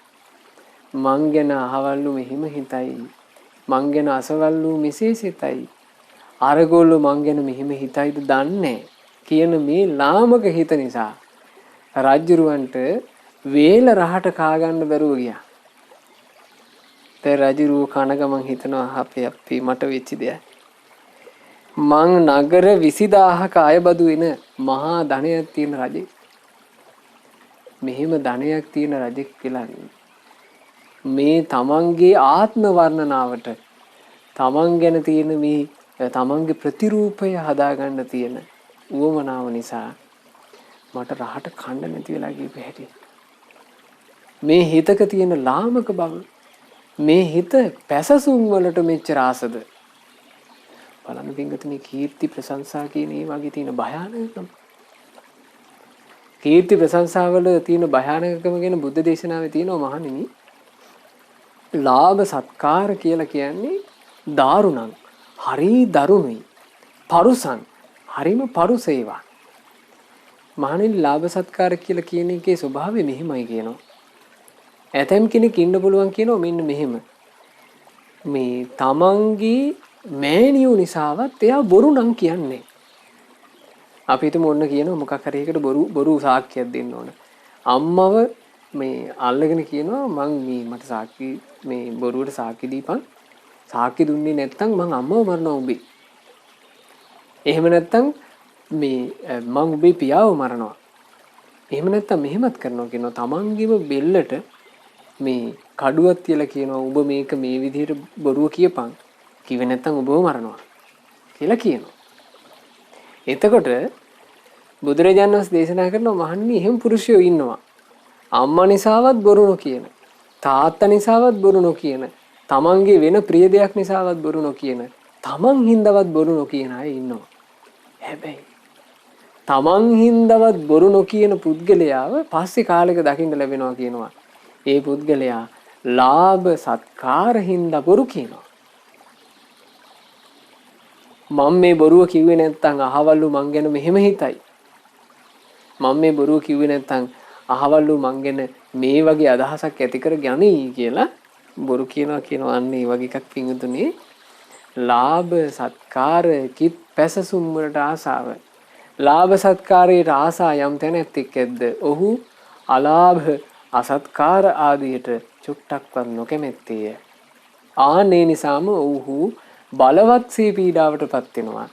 මං ගැන අහවල්ලු මෙහිම හිතයි. මං ගැන අසවල්ලු මෙසේ සිතයි. අරගොල්ලෝ මං ගැන මෙහෙම හිතයිද දන්නේ කියන මේ ලාමක හිත නිසා රජුරවන්ට වේල රහට කා ගන්න බැරුව ගියා. දැන් රජුරුව කන ගමන් හිතනවා අපේ මට වෙච්ච දෙයක්. මං නගර 20000ක අයබදු වෙන මහා ධනයක් තියෙන රජෙක්. මෙහෙම ධනයක් තියෙන රජෙක් කියලා මේ තමන්ගේ ආත්ම වර්ණනාවට තමන් ගැන තියෙන මේ තමන්ගේ ප්‍රතිරූපය හදාගන්න තියෙන උවමනාව නිසා මට රහට කන්න නැති වෙලා ගියේ හැටි. මේ හිතක තියෙන ලාමක බව මේ හිත පැසසුම් වලට මෙච්චර ආසද බලන්න පින්ගතුනි. කීර්ති ප්‍රශංසා කියන ඒ වගේ තියෙන භයානකකම, කීර්ති ප්‍රශංසාවල තියෙන භයානකකම ගැන බුද්ධ දේශනාවේ තියෙනවා මහණෙනි. ලාභ සත්කාර කියලා කියන්නේ දාරුණං, හරි දරුණුයි, පරුසං, හරිම පරුස ඒවා. මහණෙනි ලාභ සත්කාර කියලා කියන එකේ ස්වභාවය මෙහෙමයි කියනවා. ඇතැම් කෙනෙක් ඉන්න පුළුවන් කියනවා මෙන්න මෙහෙම. මේ තමන්ගේ මෑණියෝ නිසාවත් එයා බොරු නම් කියන්නේ. අපි හිතමු ඔන්න කියනවා මොකක් හරි එකකට බොරු සාක්කියක් දෙන්න ඕන. අම්මව මේ අල්ලගෙන කියනවා මං මේ මට සාක්කි මේ බොරුවට සාක්කි දීපන්. සාක්කි දුන්නේ නැත්නම් මං අම්මව මරනවා උඹේ. එහෙම නැත්නම් මේ මං උඹේ පියාව මරනවා. එහෙම නැත්නම් මෙහෙමත් කරනවා කියනවා. තමන්ගේම බෙල්ලට මේ කඩුවක් තියලා කියනවා උඹ මේක මේ විදිහට බොරුව කියපන්. කිව්වේ නැත්නම් ඔබව මරනවා කියලා කියනවා. එතකොට බුදුරජාණන් වහන්සේ දේශනා කරනවා මහන්නේ එහෙම පුරුෂයෝ ඉන්නවා. අම්මා නිසාවත් බොරු නොකියන, තාත්තා නිසාවත් බොරු නොකියන, තමන්ගේ වෙන ප්‍රිය දෙයක් නිසාවත් බොරු නොකියන, තමන් හින්දාවත් බොරු නොකියන අය ඉන්නවා. හැබැයි තමන් හින්දාවත් බොරු නොකියන පුද්ගලයාව පස්සේ කාලෙක දකින්න ලැබෙනවා කියනවා. ඒ පුද්ගලයා ලාභ සත්කාර හින්දා බොරු කියනවා. මම මේ බොරුව කිව්වේ නැත්නම් අහවල්ලු මං ගැන මෙහෙම හිතයි. මම මේ බොරුව කිව්වේ නැත්නම් අහවල්ලු මං ගැන මේ වගේ අදහසක් ඇති කර ගනී කියලා බොරු කියනවා අන්න ඒ වගේ එකක් පිංගුතුනේ. ලාභ සත්කාර කිත් පැසසුම් වලට ආසාව. ලාභ සත්කාරයට ආසා යම් තැනැත්තෙක් ඇද්ද ඔහු අලාභ අසත්කාර ආදියට චුට්ටක්වත් නොකැමැත්තේය. ආනේ නිසාම ඔහු බලවත්සේ පීඩාවටපත් වෙනවා.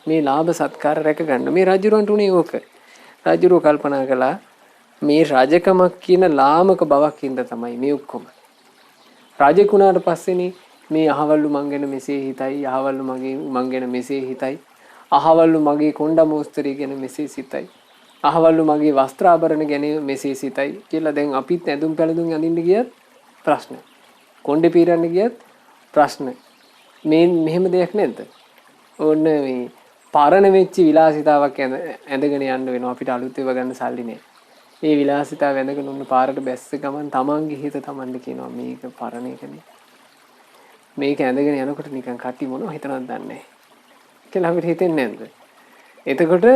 මේ ලාභ සත්කාර රැක ගන්න මේ රජුරන්ට උනේ ඕක. රජුරෝ කල්පනා කළා මේ රජකමක් කියන ලාමක බවක් හින්දා තමයි මේ ඔක්කොම. රජෙකුණාට පස්සේනේ මේ අහවල්ලු මං ගැන මෙසේ හිතයි, අහවල්ලු මං ගැන මෙසේ හිතයි, අහවල්ලු මගේ කොණ්ඩ මොස්තරී ගැන මෙසේ සිතයි, අහවල්ලු මගේ වස්ත්‍රාභරණ ගැන මෙසේ සිතයි කියලා දැන් අපිත් ඇඳුම් පැළඳුම් අඳින්න ගියත් ප්‍රශ්න. කොණ්ඩේ පීරන්න ගියත් ප්‍රශ්න. මේ මෙහෙම දෙයක් නැද්ද? ඕන්න මේ පරණ වෙච්ච විලාසිතාවක් ඇඳගෙන යන්න වෙනවා අපිට අලුත් ඒවා ගන්න සල්ලි නෑ. ඒ විලාසිතාව ඇඳගෙන උන්න පාරට බැස්ස ගමන් තමන්ගේ හිත තමන්ට කියනවා මේක පරණ එකනේ. මේක ඇඳගෙන යනකොට නිකන් කටි මොනව හිතනවද දන්නේ නැහැ. කියලා අපිට හිතෙන්නේ නැද්ද? එතකොට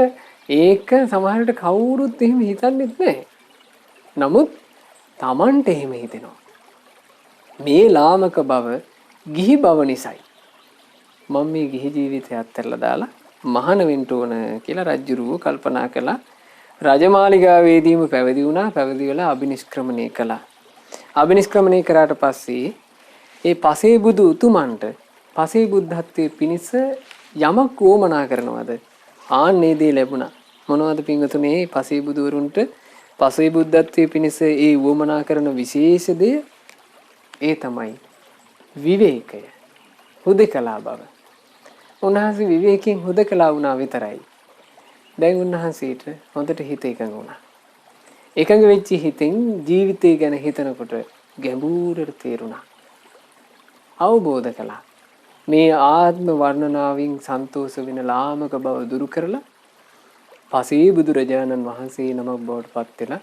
ඒක සමහරවිට කවුරුත් එහෙම හිතන්නේත් නැහැ. නමුත් තමන්ට එහෙම හිතෙනවා. මේ ලාමක බව ගිහි බව නිසායි. මම මේ ගිහි ජීවිතය අත්හැරලා දාලා මහාන වෙන්න ඕන කියලා රජුරුව කල්පනා කළා. රජමාලිගාවේදීම පැවිදි වුණා. පැවිදි වෙලා අබිනිෂ්ක්‍රමණය කළා. අබිනිෂ්ක්‍රමණය කරාට පස්සේ ඒ පසේ බුදු උතුමන්ට පසේ බුද්ධත්වයේ පිණිස යමක් වොමනා කරනවද? ආන්නේ දේ ලැබුණා. මොනවද පින්වතුනේ පසේ බුදුවරුන්ට පසේ බුද්ධත්වයේ පිණිස ඒ වොමනා කරන විශේෂ දේ? ඒ තමයි විවේකය. හුදකලා බව. උන්වහන්සේ විවේකයෙන් හුදකලා වුණා විතරයි. දැන් උන්වහන්සේට හොඳට හිත එකඟ වුණා. එකඟ වෙච්ච හිතෙන් ජීවිතය ගැන හිතනකොට ගැඹුරට තේරුණා. අවබෝධ කළා. මේ ආත්ම වර්ණනාවෙන් සන්තෝෂ වෙන ලාමක බව දුරු කරලා පසේ බුදුරජාණන් වහන්සේ නමක් බවට පත් වෙලා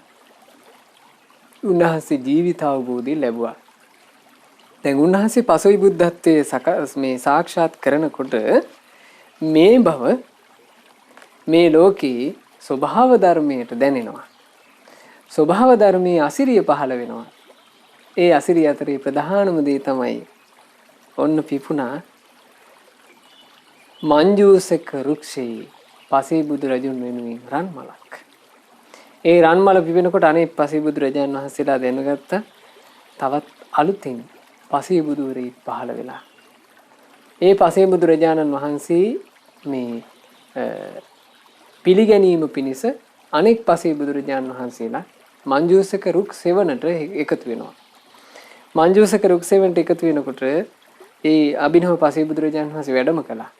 උන්වහන්සේ ජීවිත අවබෝධය ලැබුවා. දැන් උන්වහන්සේ පසොයි බුද්ධත්වයේ මේ සාක්ෂාත් කරනකොට මේ බව මේ ලෝකේ ස්වභාව ධර්මයට දැනෙනවා. ස්වභාව ධර්මයේ අසිරිය පහළ වෙනවා. ඒ අසිරිය අතරේ ප්‍රධානම දේ තමයි ඔන්න පිපුණා මංජූසක රුක්ෂේ පසේ බුදු රජුන් වෙනුවෙන් රන්මලක්. ඒ රන්මල පිපෙනකොට අනේ පසේ බුදු රජාණන් වහන්සේලා දැනගත්ත තවත් අලුතින් පසේ බුදුවරයෙක් පහළ වෙලා. ඒ පසේ බුදු රජාණන් වහන්සේ මේ පිළිගැනීම පිණිස අනෙක් පසේ බුදුරජාණන් වහන්සේලා මංජූසක රුක් සෙවණට එකතු වෙනවා. මංජූසක රුක් සෙවණට එකතු වෙනකොට ඒ අභිනව පසේ බුදුරජාණන් වහන්සේ වැඩම කළා.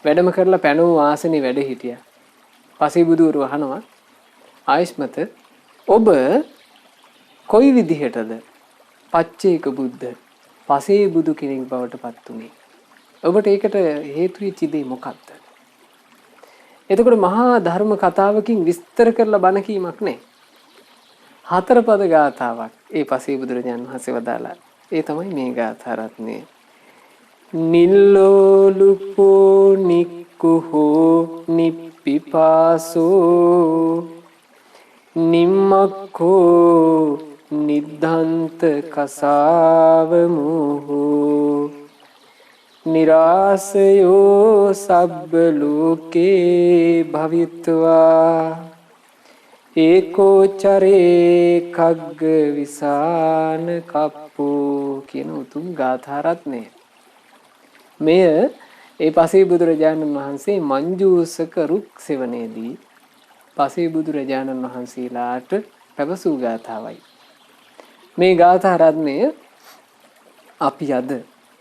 වැඩම කරලා පැනවු ආසනේ වැඩ හිටියා. පසේ බුදුවරු අහනවා ආයස්මත ඔබ කොයි විදිහටද පච්චේක බුද්ධ පසේ බුදු කෙනෙක් බවට පත් උනේ? ඔබට ඒකට හේතු වෙච්ච දේ මොකක්ද? එතකොට මහා ධර්ම කතාවකින් විස්තර කරලා බණ කීමක් නැහැ. හතර පද ගාථාවක් ඒ පසේ බුදුරජාණන් වහන්සේ වදාලා. ඒ තමයි මේ ගාථා රත්නය. නිල්ලෝලුපෝ නික්කුහෝ නිප්පිපාසෝ නිම්මක්ඛෝ නිද්ධන්ත කසාවමුහෝ නිරාසයෝ සබ්බ ලෝකේ භවිත්වා ඒකෝචරේ කග්ග විසාන කප්පෝ කියන උතුම් ගාථා රත්නය. මෙය ඒ පසේ බුදුරජාණන් වහන්සේ මංජූසක රුක් සෙවණේදී පසේ බුදුරජාණන් වහන්සේලාට පැවසූ ගාථාවයි. මේ ගාථා රත්නය අපි අද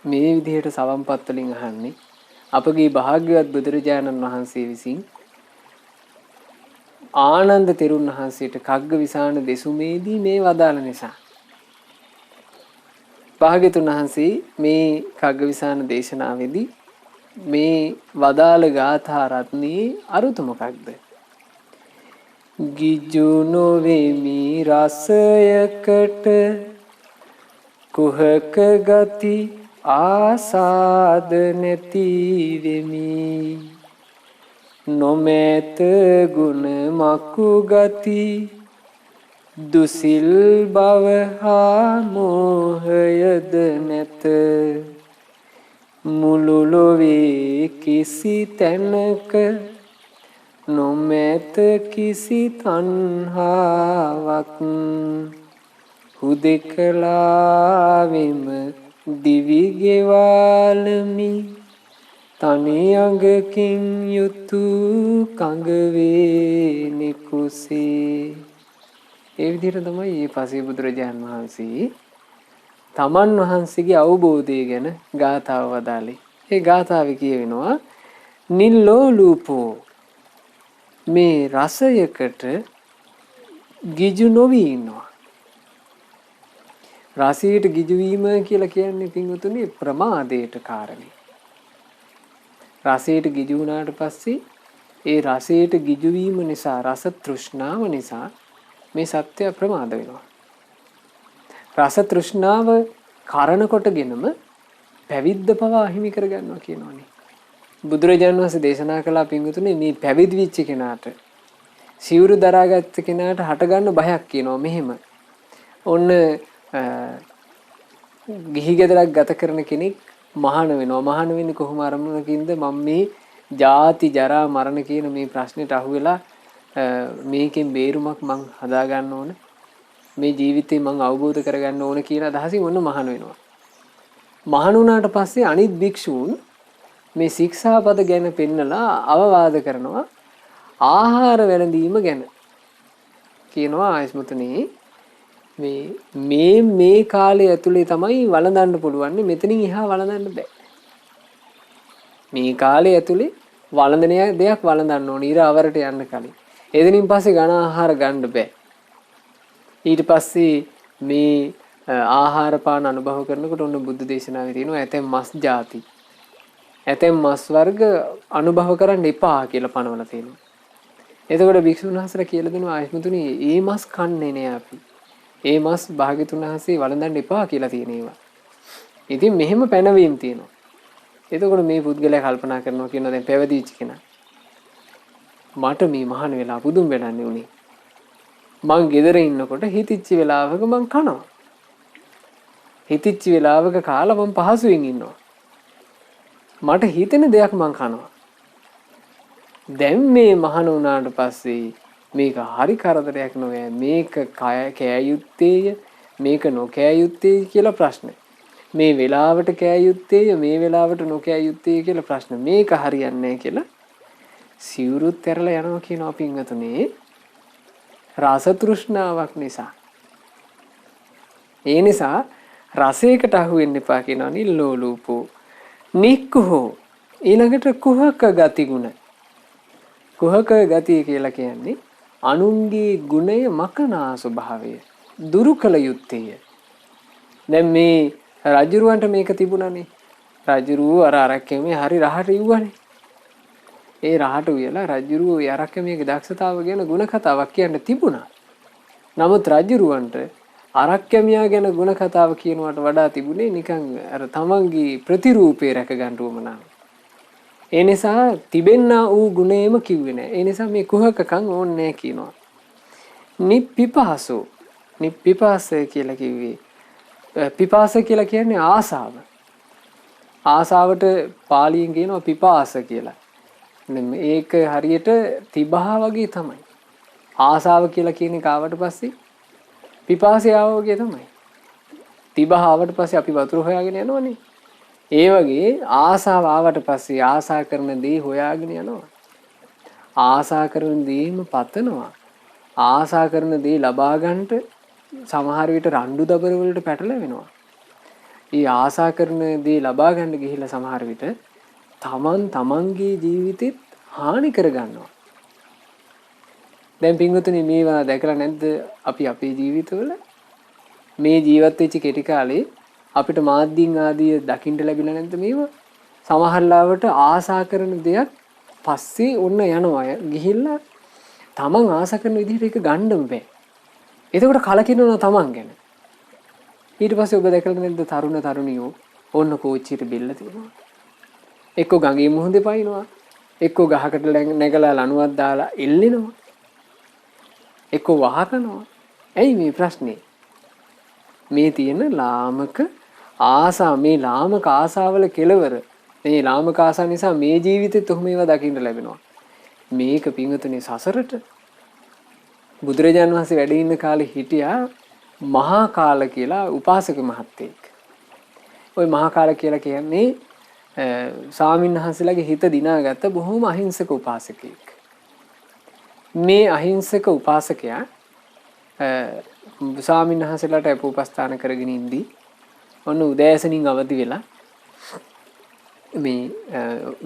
මේ විදිහට සවම්පත් වලින් අහන්නේ අපගේ භාග්‍යවත් බුදුරජාණන් වහන්සේ විසින් ආනන්ද තෙරුන් වහන්සේට කග්ගවිසාන දෙසුමේදී මේ වදාළ නිසා. භාග්‍යතුන් වහන්සේ මේ කග්ගවිසාන දේශනාවේදී මේ වදාළ ගාථා රත්නයේ අරුත මොකක්ද? ගිජු නොවේමි රසයකට කුහක ගති ආසාද නැති වෙමි නොමෙත ගුණ මකු ගති දුසිල් බව හා මෝහයද නැත මුළු ලොවේ කිසි තැනක නොමෙත කිසි තණ්හාවක් හුදෙකලාවෙම දිවි ගෙවාලමි තනි අඟකින් යුතු කඟ වේ කුසේ. ඒ විදිහට තමයි මේ පසේ බුදුරජාණන් වහන්සේ තමන් වහන්සේගේ අවබෝධය ගැන ගාථාව වදාළේ. ඒ ගාථාවේ කියවෙනවා නිල්ලෝලූපෝ මේ රසයකට ගිජු නොවි ඉන්නවා. රසයට ගිජු වීම කියලා කියන්නේ පින්වතුනි ප්‍රමාදයට කාරණේ. රසයට ගිජු වුණාට පස්සේ ඒ රසයට ගිජු වීම නිසා රස තෘෂ්ණාව නිසා මේ සත්‍ය ප්‍රමාද වෙනවා. රස තෘෂ්ණාව කාරණ කොටගෙනම පැවිද්ද පවා අහිමි කරගන්නවා කියනෝනේ. බුදුරජාණන් වහන්සේ දේශනා කළා පින්වතුනි මේ පැවිදි වෙච්ච කෙනාට සිවුරු දරාගත්ත කෙනාට හටගන්න බයක් කියනවා මෙහෙම. ඔන්න ගිහි ගෙදරක් ගත කරන කෙනෙක් මහාන වෙනවා. මහාන වෙන්නේ කොහොම අරමුණකින්ද? මම මේ ජාති ජරා මරණ කියන මේ ප්‍රශ්නෙට අහුවෙලා මේකෙන් බේරුමක් මං හදා ගන්න ඕන. මේ ජීවිතේ මං අවබෝධ කරගන්න ඕන කියන අදහසින් ඔන්න මහාන වෙනවා. මහාන වුණාට පස්සේ අනිත් භික්ෂූන් මේ ශික්ෂාපද ගැන පෙන්නලා අවවාද කරනවා. ආහාර වැළඳීම ගැන කියනවා ආයස්මතුනේ මේ කාලය ඇතුලේ තමයි වළඳන්න පුළුවන්. මෙතනින් එහා වළඳන්න බෑ. මේ කාලය ඇතුලේ වළඳන දෙයක් වළඳන්න ඕනේ. ඉර අවරට යන්න කලින්. එදිනින් පස්සේ ඝන ආහාර ගන්න බෑ. ඊට පස්සේ මේ ආහාර පාන අනුභව කරනකොට ඔන්න බුද්ධ දේශනාවේ තියෙනවා ඇතැම් මස් ಜಾති. ඇතැම් මස් වර්ග අනුභව කරන්න එපා කියලා පනවලා තියෙනවා. එතකොට භික්ෂුන් වහන්සේලා කියලා දෙනවා ආයස්මතුනි මේ මස් කන්නේ නෑ අපි. ඒ මස් භාග්‍යතුන් වහන්සේ වළඳන්න එපා කියලා තියෙන ඒවා. ඉතින් මෙහෙම පැනවීම තියෙනවා. එතකොට මේ පුද්ගලයා කල්පනා කරනවා කියනවා දැන් පැවිදිච්ච කෙනා. මට මේ මහාන වෙලා පුදුම වෙලන්නේ උනේ. මං ගෙදර ඉන්නකොට හිතිච්ච වෙලාවක මං කනවා. හිතිච්ච වෙලාවක කාලා මං පහසුවෙන් ඉන්නවා. මට හිතෙන දෙයක් මං කනවා. දැන් මේ මහාන වුණාට පස්සේ මේක හරි කරදරයක් නෙවෙයි. මේක කෑ යුත්තේය මේක නොකෑ යුත්තේ කියලා ප්‍රශ්න. මේ වෙලාවට කෑ යුත්තේය මේ වෙලාවට නොකෑ යුත්තේ කියලා ප්‍රශ්න. මේක හරියන්නේ නැහැ කියලා සිවුරුත් ඇරලා යනවා කියනවා පින්වතුනේ. රස තෘෂ්ණාවක් නිසා. ඒ නිසා රසයකට අහු වෙන්න එපා කියනවා නිල්ලෝලූපෝ. නික්කුහෝ ඊළඟට කුහක ගති ගුණ. කුහක ගතිය කියලා කියන්නේ අනුන්ගේ ගුණය මකනා ස්වභාවය දුරු කළ යුත්තේය. දැන් මේ රජුරවන්ට මේක තිබුණානේ. රජුරුව අරක්කමේ හරි රහට ඉව්වනේ. ඒ රහට උයලා රජුරුව අරක්කමේගේ දක්ෂතාව ගැන ගුණ කතාවක් කියන්න තිබුණා. නමුත් රජුරවන්ට අරක්කමියා ගැන ගුණ කතාව කියනවට වඩා තිබුණේ නිකන් අර තමන්ගේ ප්‍රතිරූපේ රැක ගන්න උවමනාව. ඒ නිසා තිබෙන්නා වූ ගුණේම කිව්වේ නැහැ. ඒ නිසා මේ කුහකකම් ඕනේ නැහැ කියනවා. නිප්පිපාසෝ නිප්පිපාස කියලා කිව්වේ පිපාස කියලා කියන්නේ ආසාව. ආසාවට පාලියෙන් කියනවා පිපාස කියලා. මේක හරියට තිබහා වගේ තමයි. ආසාව කියලා කියන එක ආවට පස්සේ පිපාසය ආව වගේ තමයි. තිබහා ආවට පස්සේ අපි වතුර හොයාගෙන යනවනේ. ඒ වගේ ආසාව ආවට පස්සේ ආසා කරන දේ හොයාගෙන යනවා. ආසා කරන දේම පතනවා. ආසා කරන දේ ලබා ගන්නට සමහර විට රණ්ඩු දබර වලට පැටලෙනවා. ඒ ආසා කරන දේ ලබා ගන්න ගිහිල්ලා සමහර විට තමන්ගේ ජීවිතෙත් හානි කර ගන්නවා. දැන් පින්වතුනි මේවා දැකලා නැද්ද අපි අපේ ජීවිතවල මේ ජීවත් වෙච්ච කෙටි කාලේ අපිට මාධ්‍යින් ආදී දකින්න ලැබිලා නැද්ද මේවා? සමහරලාවට ආසා කරන දෙයක් පස්සේ ඔන්න යනවා ගිහිල්ලා තමන් ආසා කරන විදිහට ඒක ගන්න බෑ. එතකොට කලකිරෙනවා තමන් ගැන. ඊට පස්සේ ඔබ දැකලා නැද්ද තරුණ තරුණියෝ ඔන්න කෝච්චියට බෙල්ල තියනවා. එක්ක ගඟේ මුහුදේ පයින්නවා. එක්ක ගහකට නැගලා ලණුවක් දාලා එල්ලෙනවා. එක්ක වහකනවා. ඇයි මේ ප්‍රශ්නේ? මේ තියෙන ලාමක ආසා මේ ලාමක ආසාවල කෙලවර මේ ලාමක ආසා නිසා මේ ජීවිතෙත් ඔහොම ඒවා දකින්න ලැබෙනවා. මේක පින්වතුනි සසරට බුදුරජාන් වහන්සේ වැඩ ඉන්න කාලේ හිටියා මහා කාල කියලා උපාසක මහත්තයෙක්. ওই මහා කාල කියලා කියන්නේ ස්වාමින්වහන්සේලාගේ හිත දිනාගත්ත බොහොම අහිංසක උපාසකයෙක්. මේ අහිංසක උපාසකයා ස්වාමින්වහන්සේලාට අපෝපස්ථාන කරගෙන ඉඳී ඔන්න උදෑසනින් අවදි වෙලා මේ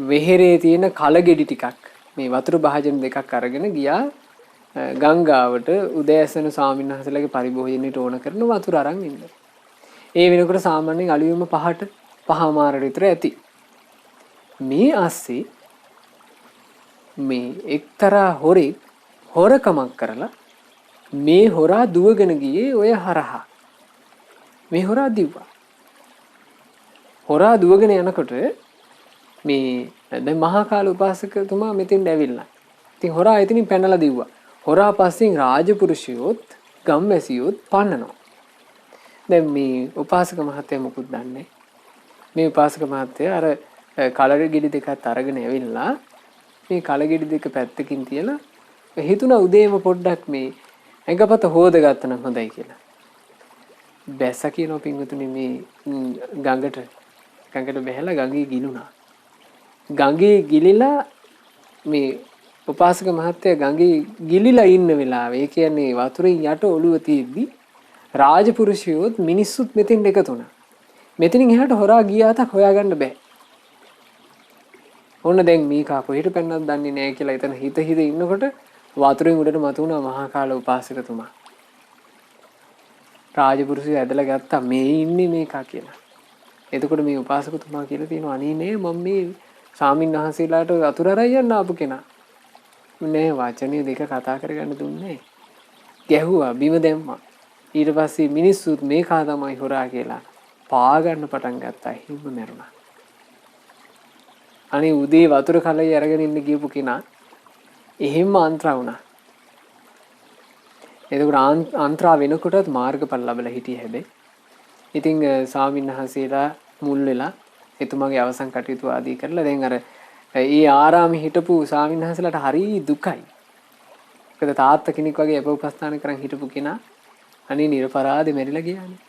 වෙහෙරේ තියෙන කලගෙඩි ටිකක් මේ වතුර භාජන දෙකක් අරගෙන ගියා ගංගාවට උදෑසන ස්වාමින්වහන්සේලාගේ පරිභෝජනයට ඕන කරන වතුර අරන් ඉන්න. ඒ වෙනකොට සාමාන්‍යයෙන් අලුයම 5මාර විතර ඇති. මේ ASCII මේ එක්තරා හොරෙක් හොරකමක් කරලා මේ හොරා දුවගෙන ගියේ ඔය හරහා. මේ හොරා දිව්වා. හොරා දුවගෙන යනකොට මේ දැන් මහා කාල උපාසකතුමා මෙතෙන් ඇවිල්ලා. ඉතින් හොරා එතනින් පැනලා දිව්වා. හොරා පස්සෙන් රාජපුරුෂයොත් ගම්වැසියොත් පන්නනවා. දැන් මේ උපාසක මහත්තයා මොකුත් දන්නේ. මේ උපාසක මහත්තයා අර කලගෙඩි දෙකත් අරගෙන ඇවිල්ලා මේ කලගෙඩි දෙක පැත්තකින් තියලා හිතුණා උදේම පොඩ්ඩක් මේ ඇඟපත හොදගත්තා නම් හොඳයි කියලා. බැස්ස කියනවා පින්වතුනි මේ ගඟට බැහැලා ගඟේ ගිලුණා. ගඟේ ගිලිලා මේ උපාසක මහත්තයා ගඟේ ගිලිලා ඉන්න වෙලාවේ ඒ කියන්නේ වතුරේ යට ඔළුව තියෙද්දි රාජපුරුෂයෝත් මිනිස්සුත් මෙතෙන් එකතු වුණා. මෙතනින් එහාට හොරා ගියාතක් හොයාගන්න බෑ. ඕන දැන් මීකා කොහෙට පැන්නද දන්නේ නැහැ කියලා එතන හිත ඉන්නකොට වතුරෙන් උඩට මතුණා මහා කාල උපාසකතුමා. රාජපුරුෂය ඇදලා ගත්තා මේ ඉන්නේ මේකා කියලා. එතකොට මේ උපාසකතුමා කියලා තියෙනවා අනේ නේ මම මේ ස්වාමීන් වහන්සේලාට වතුර අරන් යන්න ආපු කෙනා. නෑ වචනේ දෙක කතා කරගන්න දුන්නේ. ගැහුවා බිම දැම්මා. ඊට පස්සේ මිනිස්සුත් මේකා තමයි හොරා කියලා පා ගන්න පටන් ගත්තා. හිම මැරුණා. අනේ උදේ වතුර කලයි අරගෙන ඉන්න ගියපු කෙනා එහෙම්ම අන්ත්‍රා වුණා. එතකොට අන්ත්‍රා වෙනකොටත් මාර්ගඵල ලැබලා හිටියේ හැබැයි. ඉතින් ස්වාමීන් වහන්සේලා මුල් වෙලා එතුමාගේ අවසන් කටයුතු ආදී කරලා දැන් අර ඒ ආරාමේ හිටපු ස්වාමීන් වහන්සේලාට හරි දුකයි. මොකද තාත්තා කෙනෙක් වගේ අපෝපස්ථාන කරන් හිටපු කෙනා අනේ නිර්පරාදේ මැරිලා ගියානේ.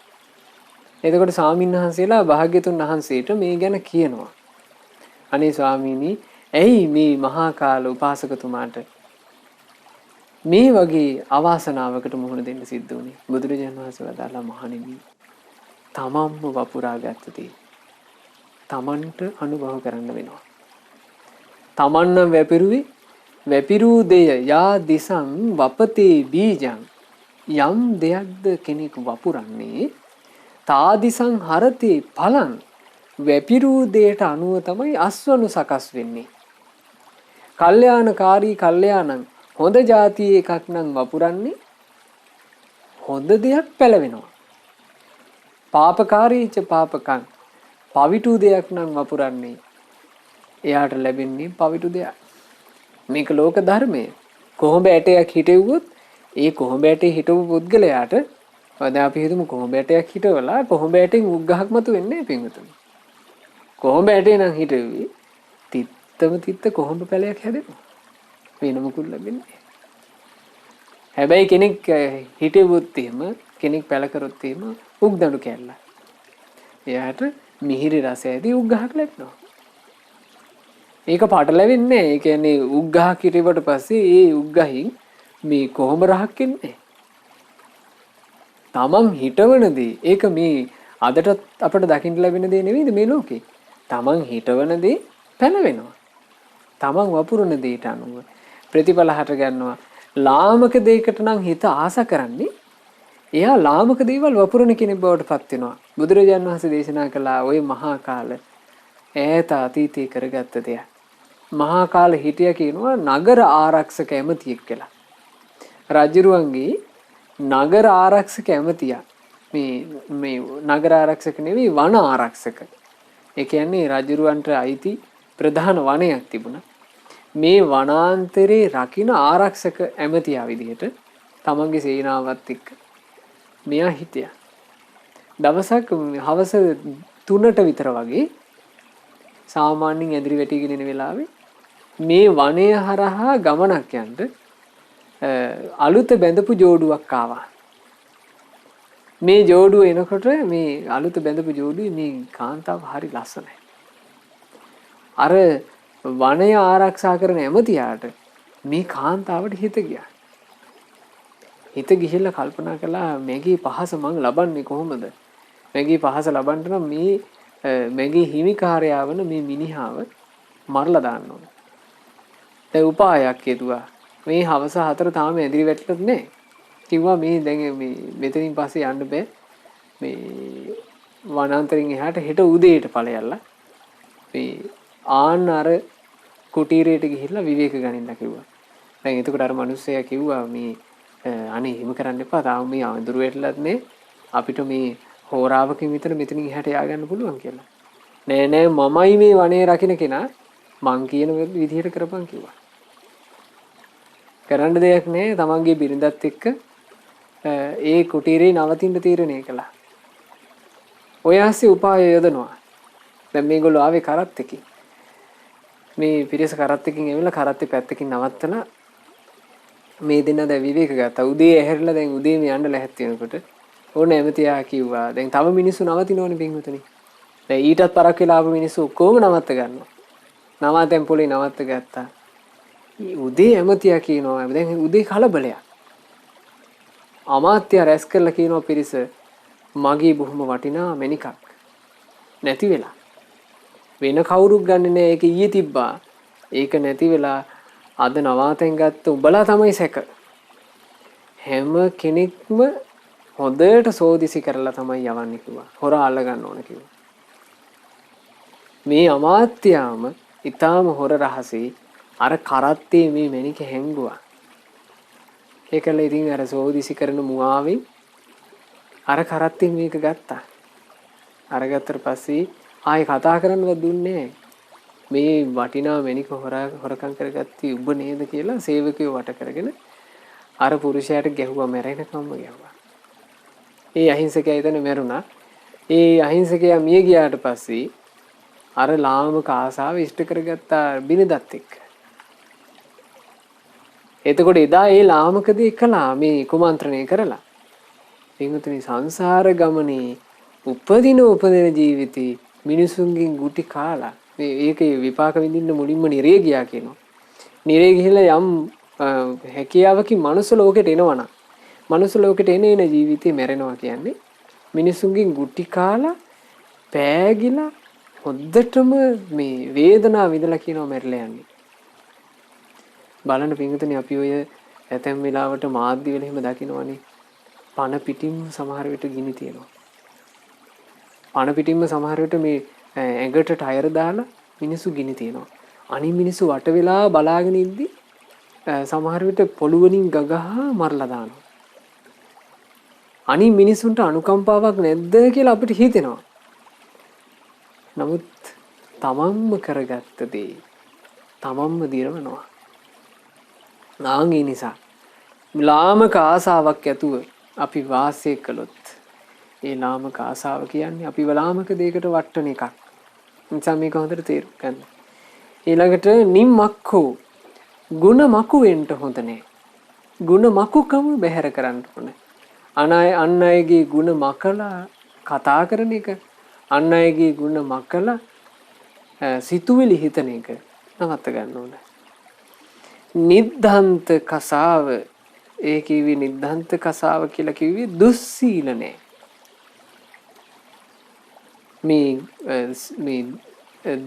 එතකොට ස්වාමීන් වහන්සේලා භාග්‍යතුන් වහන්සේට මේ ගැන කියනවා. අනේ ස්වාමීනි ඇයි මේ මහා කාල උපාසකතුමාට මේ වගේ අවාසනාවකට මුහුණ දෙන්න සිද්ධ වුනේ? බුදුරජාණන් වහන්සේ වදාළා මහණෙනි තමන්ම වපුරා ගත්තදී තමන්ට අනුභව කරන්න වෙනවා. තමන් නම් වැපිරූ දෙය යා දිසං වපතේ බීජං යම් දෙයක්ද කෙනෙක් වපුරන්නේ තා දිසං හරතේ ඵලං වැපිරූ දෙයට අනුව තමයි අස්වනු සකස් වෙන්නේ. කල්යාණකාරී කල්යාණං හොඳ જાතියේ එකක් නම් වපුරන්නේ හොඳ දෙයක් පැලවෙනවා. පාපකාරීච පාපකං පවිටු දෙයක් නම් වපුරන්නේ එයාට ලැබෙන්නේ පවිටු දෙයක්. මේක ලෝක ධර්මය. කොහොඹ ඇටයක් හිටෙව්වොත් ඒ කොහොඹ ඇටේ හිටවු පුද්ගලයාට දැන් අපි හිතමු කොහොඹ ඇටයක් හිටවලා කොහොඹ ඇටෙන් උග්ගහක් මතු වෙන්නේ පින්වතුනි. කොහොඹ ඇටේ නම් හිටෙවි තිත්ත කොහොඹ පැලයක් හැදෙනවා. වෙන මොකුත් ලැබෙන්නේ. හැබැයි කෙනෙක් හිටෙවුවොත් එහෙම කෙනෙක් පැල කරොත් එහෙම උග්දඬු කැල්ල. එයාට මිහිරි රස ඇති උග්ගහක් ලැබෙනවා. ඒක පාටලෙන්නේ නැහැ. ඒ කියන්නේ උග්ගහක් හිටෙවට පස්සේ ඒ උග්ගහින් මේ කොහොඹ රහක් එන්නේ. තමන් හිටවනදී ඒක මේ අදටත් අපිට දකින්න ලැබෙන දේ නෙවෙයිද මේ ලෝකේ. තමන් හිටවන දේ පැලවෙනවා. තමන් වපුරන දේට අනුව ප්‍රතිඵල හට ගන්නවා. ලාමක දෙයකට නම් හිත ආස කරන්නේ එයා ලාමක දේවල් වපුරන කෙනෙක් බවට පත් වෙනවා. බුදුරජාණන් වහන්සේ දේශනා කළා ওই මහා කාල ඈත අතීතේ කරගත්ත දෙයක්. මහා කාල හිටියා කියනවා නගර ආරක්ෂක ඇමතියෙක් කියලා. රජුරුවන්ගේ නගර ආරක්ෂක ඇමතියා මේ නගර ආරක්ෂක නෙවෙයි වන ආරක්ෂක. ඒ කියන්නේ රජුරුවන්ට අයිති ප්‍රධාන වනයක් තිබුණා. මේ වනාන්තරේ රකින්න ආරක්ෂක ඇමතියා විදිහට තමන්ගේ සේනාවත් එක්ක මෙයා හිටියා. දවසක් හවස 3ට විතර වගේ සාමාන්‍යයෙන් ඇඳිරි වැටිගෙන ඉන වෙලාවේ මේ වනය හරහා ගමනක් යන්න අලුත බැඳපු ජෝඩුවක් ආවා. මේ ජෝඩුව එනකොට මේ අලුත බැඳපු ජෝඩුවේ මේ කාන්තාව හරි ලස්සනයි. අර වනය ආරක්ෂා කරන ඇමතියාට මේ කාන්තාවට හිත ගියා. හිත ගිහිල්ලා කල්පනා කළා මගේ පහස මං ලබන්නේ කොහොමද? මගේ පහස ලබන්න නම් මේ මගේ හිමිකාරයා වන මේ මිනිහාව මරලා දාන්න ඕන. දැන් උපායක් හේතුවා. මේ හවස 4 තාම ඇදිරි වැටලත් නැහැ. කිව්වා මේ දැන් මේ මෙතනින් පස්සේ යන්න බෑ. මේ වනාන්තරයෙන් එහාට හෙට උදේට ඵලයල්ලා. මේ ආන්න අර කුටීරයට ගිහිල්ලා විවේක ගනින්න කිව්වා. දැන් එතකොට අර මිනිස්සයා කිව්වා මේ අනේ එහෙම කරන්න එපා. තාම මේ අඳුරු වෙట్లත් නේ අපිට මේ හෝරාවකින් විතර මෙතනින් එහාට යා ගන්න පුළුවන් කියලා. නෑ නෑ මමයි මේ වනේ රකින්න කෙනා මං කියන විදිහට කරපන් කිව්වා. කරන්න දෙයක් නෑ තමන්ගේ බිරිඳත් එක්ක ඒ කුටීරේ නවතින්න තීරණය කළා. ඔය ASCII උපාය යොදනවා. දැන් මේගොල්ලෝ ආවේ කරත් එකකින්. මේ පිරිස කරත් එකකින් ඇවිල්ලා කරත්තේ පැත්තකින් නවත්තලා මේ දෙන්න දැන් විවේක ගත්තා. උදේ ඇහැරිලා දැන් උදේ මේ යන්න ලැහැත් වෙනකොට ඕන ඇමතියා කිව්වා දැන් තව මිනිස්සු නවතිනවනේ පින්වතුනි. දැන් ඊටත් පරක් වෙලා ආපු මිනිස්සු කොහොම නවත්ත ගන්නවා. නවාතැන් පොලේ නවත්ත ගත්තා. උදේ ඇමතියා කියනවා දැන් උදේ කලබලයක්. අමාත්‍ය රැස් කරලා කියනවා පිරිස මගේ බොහොම වටිනා මණිකක් නැති වෙලා. වෙන කවුරුත් ගන්නෙ නෑ ඒක ඊයේ තිබ්බා. ඒක නැති වෙලා අද නවාතැන් ගත්ත උඹලා තමයි සැක. හැම කෙනෙක්ම හොඳට සෝදිසි කරලා තමයි යවන්නේ කිව්වා. හොරා අල්ල ගන්න ඕන කිව්වා. මේ අමාත්‍යාම ඊටාම හොර රහසේ අර කරත්තේ මේ මණික හැංගුවා. ඒකල ඉතින් අර සෝදිසි කරන මුවාවෙන් අර කරත්තේ මේක ගත්තා. අරගත්තට පස්සේ ආයෙ කතා කරන්නවත් දුන්නේ මේ වටිනා මණික හොරකම් කරගත්තී උඹ නේද කියලා සේවකයෝ වට කරගෙන අර පුරුෂයාට ගැහුවා මැරෙනකම්ම ගැහුවා. ඒ අහිංසකයා එතන මැරුණා. ඒ අහිංසකයා මිය ගියාට පස්සේ අර ලාමක ආසාව ඉෂ්ට කරගත්ත බිනදත් එක්ක. එතකොට එදා ඒ ලාමකදී කළා මේ කුමන්ත්‍රණය කරලා. පින්වතුනි සංසාර ගමනේ උපදින ජීවිතේ මිනිසුන්ගෙන් ගුටි කාලා මේ ඒකේ විපාක විඳින්න මුලින්ම නිරේ ගියා කියනවා. නිරේ ගිහිල්ලා යම් හැකියාවකින් මනුස්ස ලෝකෙට එනවනම් මනුස්ස ලෝකෙට එන ජීවිතේ මැරෙනවා කියන්නේ මිනිසුන්ගෙන් ගුටි කාලා පෑගිලා හොද්දටම මේ වේදනාව විඳලා කියනවා මැරිලා යන්නේ. බලන්න පින්වතුනි අපි ඔය ඇතැම් වෙලාවට මාධ්‍ය වල එහෙම දකින්නවනේ. පණ පිටින්ම සමහර විට ගිනි තියනවා. පණ පිටින්ම සමහර විට මේ ඇඟට ටයර් දාලා මිනිස්සු ගිනි තියනවා. අනිත් මිනිස්සු වට වෙලා බලාගෙන ඉද්දි සමහර විට පොළු වලින් ගගහා මරලා දානවා. අනිත් මිනිස්සුන්ට අනුකම්පාවක් නැද්ද කියලා අපිට හිතෙනවා. නමුත් තමන්ම කරගත්ත දේ තමන්ම දිරවනවා. නාංගී නිසා ලාමක ආසාවක් ඇතුව අපි වාසය කළොත් ඒ ලාමක ආසාව කියන්නේ අපි ලාමක දෙයකට වට්ටන එකක්. නිසා මේක හොඳට තේරුම් ගන්න. ඊළඟට නිම්මක්ඛෝ ಗುಣ මකු වෙන්න හොඳ නැහැ. ಗುಣ මකුකම බැහැර කරන්න ඕනේ. අන් අයගේ ಗುಣ මකලා කතා කරන එක අන් අයගේ ಗುಣ මකලා සිතුවිලි හිතන එක නවත්ත ගන්න ඕනේ. නිද්ධාන්ත කසාව ඒ කිව්වේ නිද්ධාන්ත කසාව කියලා කිව්වේ දුස්සීල නැහැ. මේ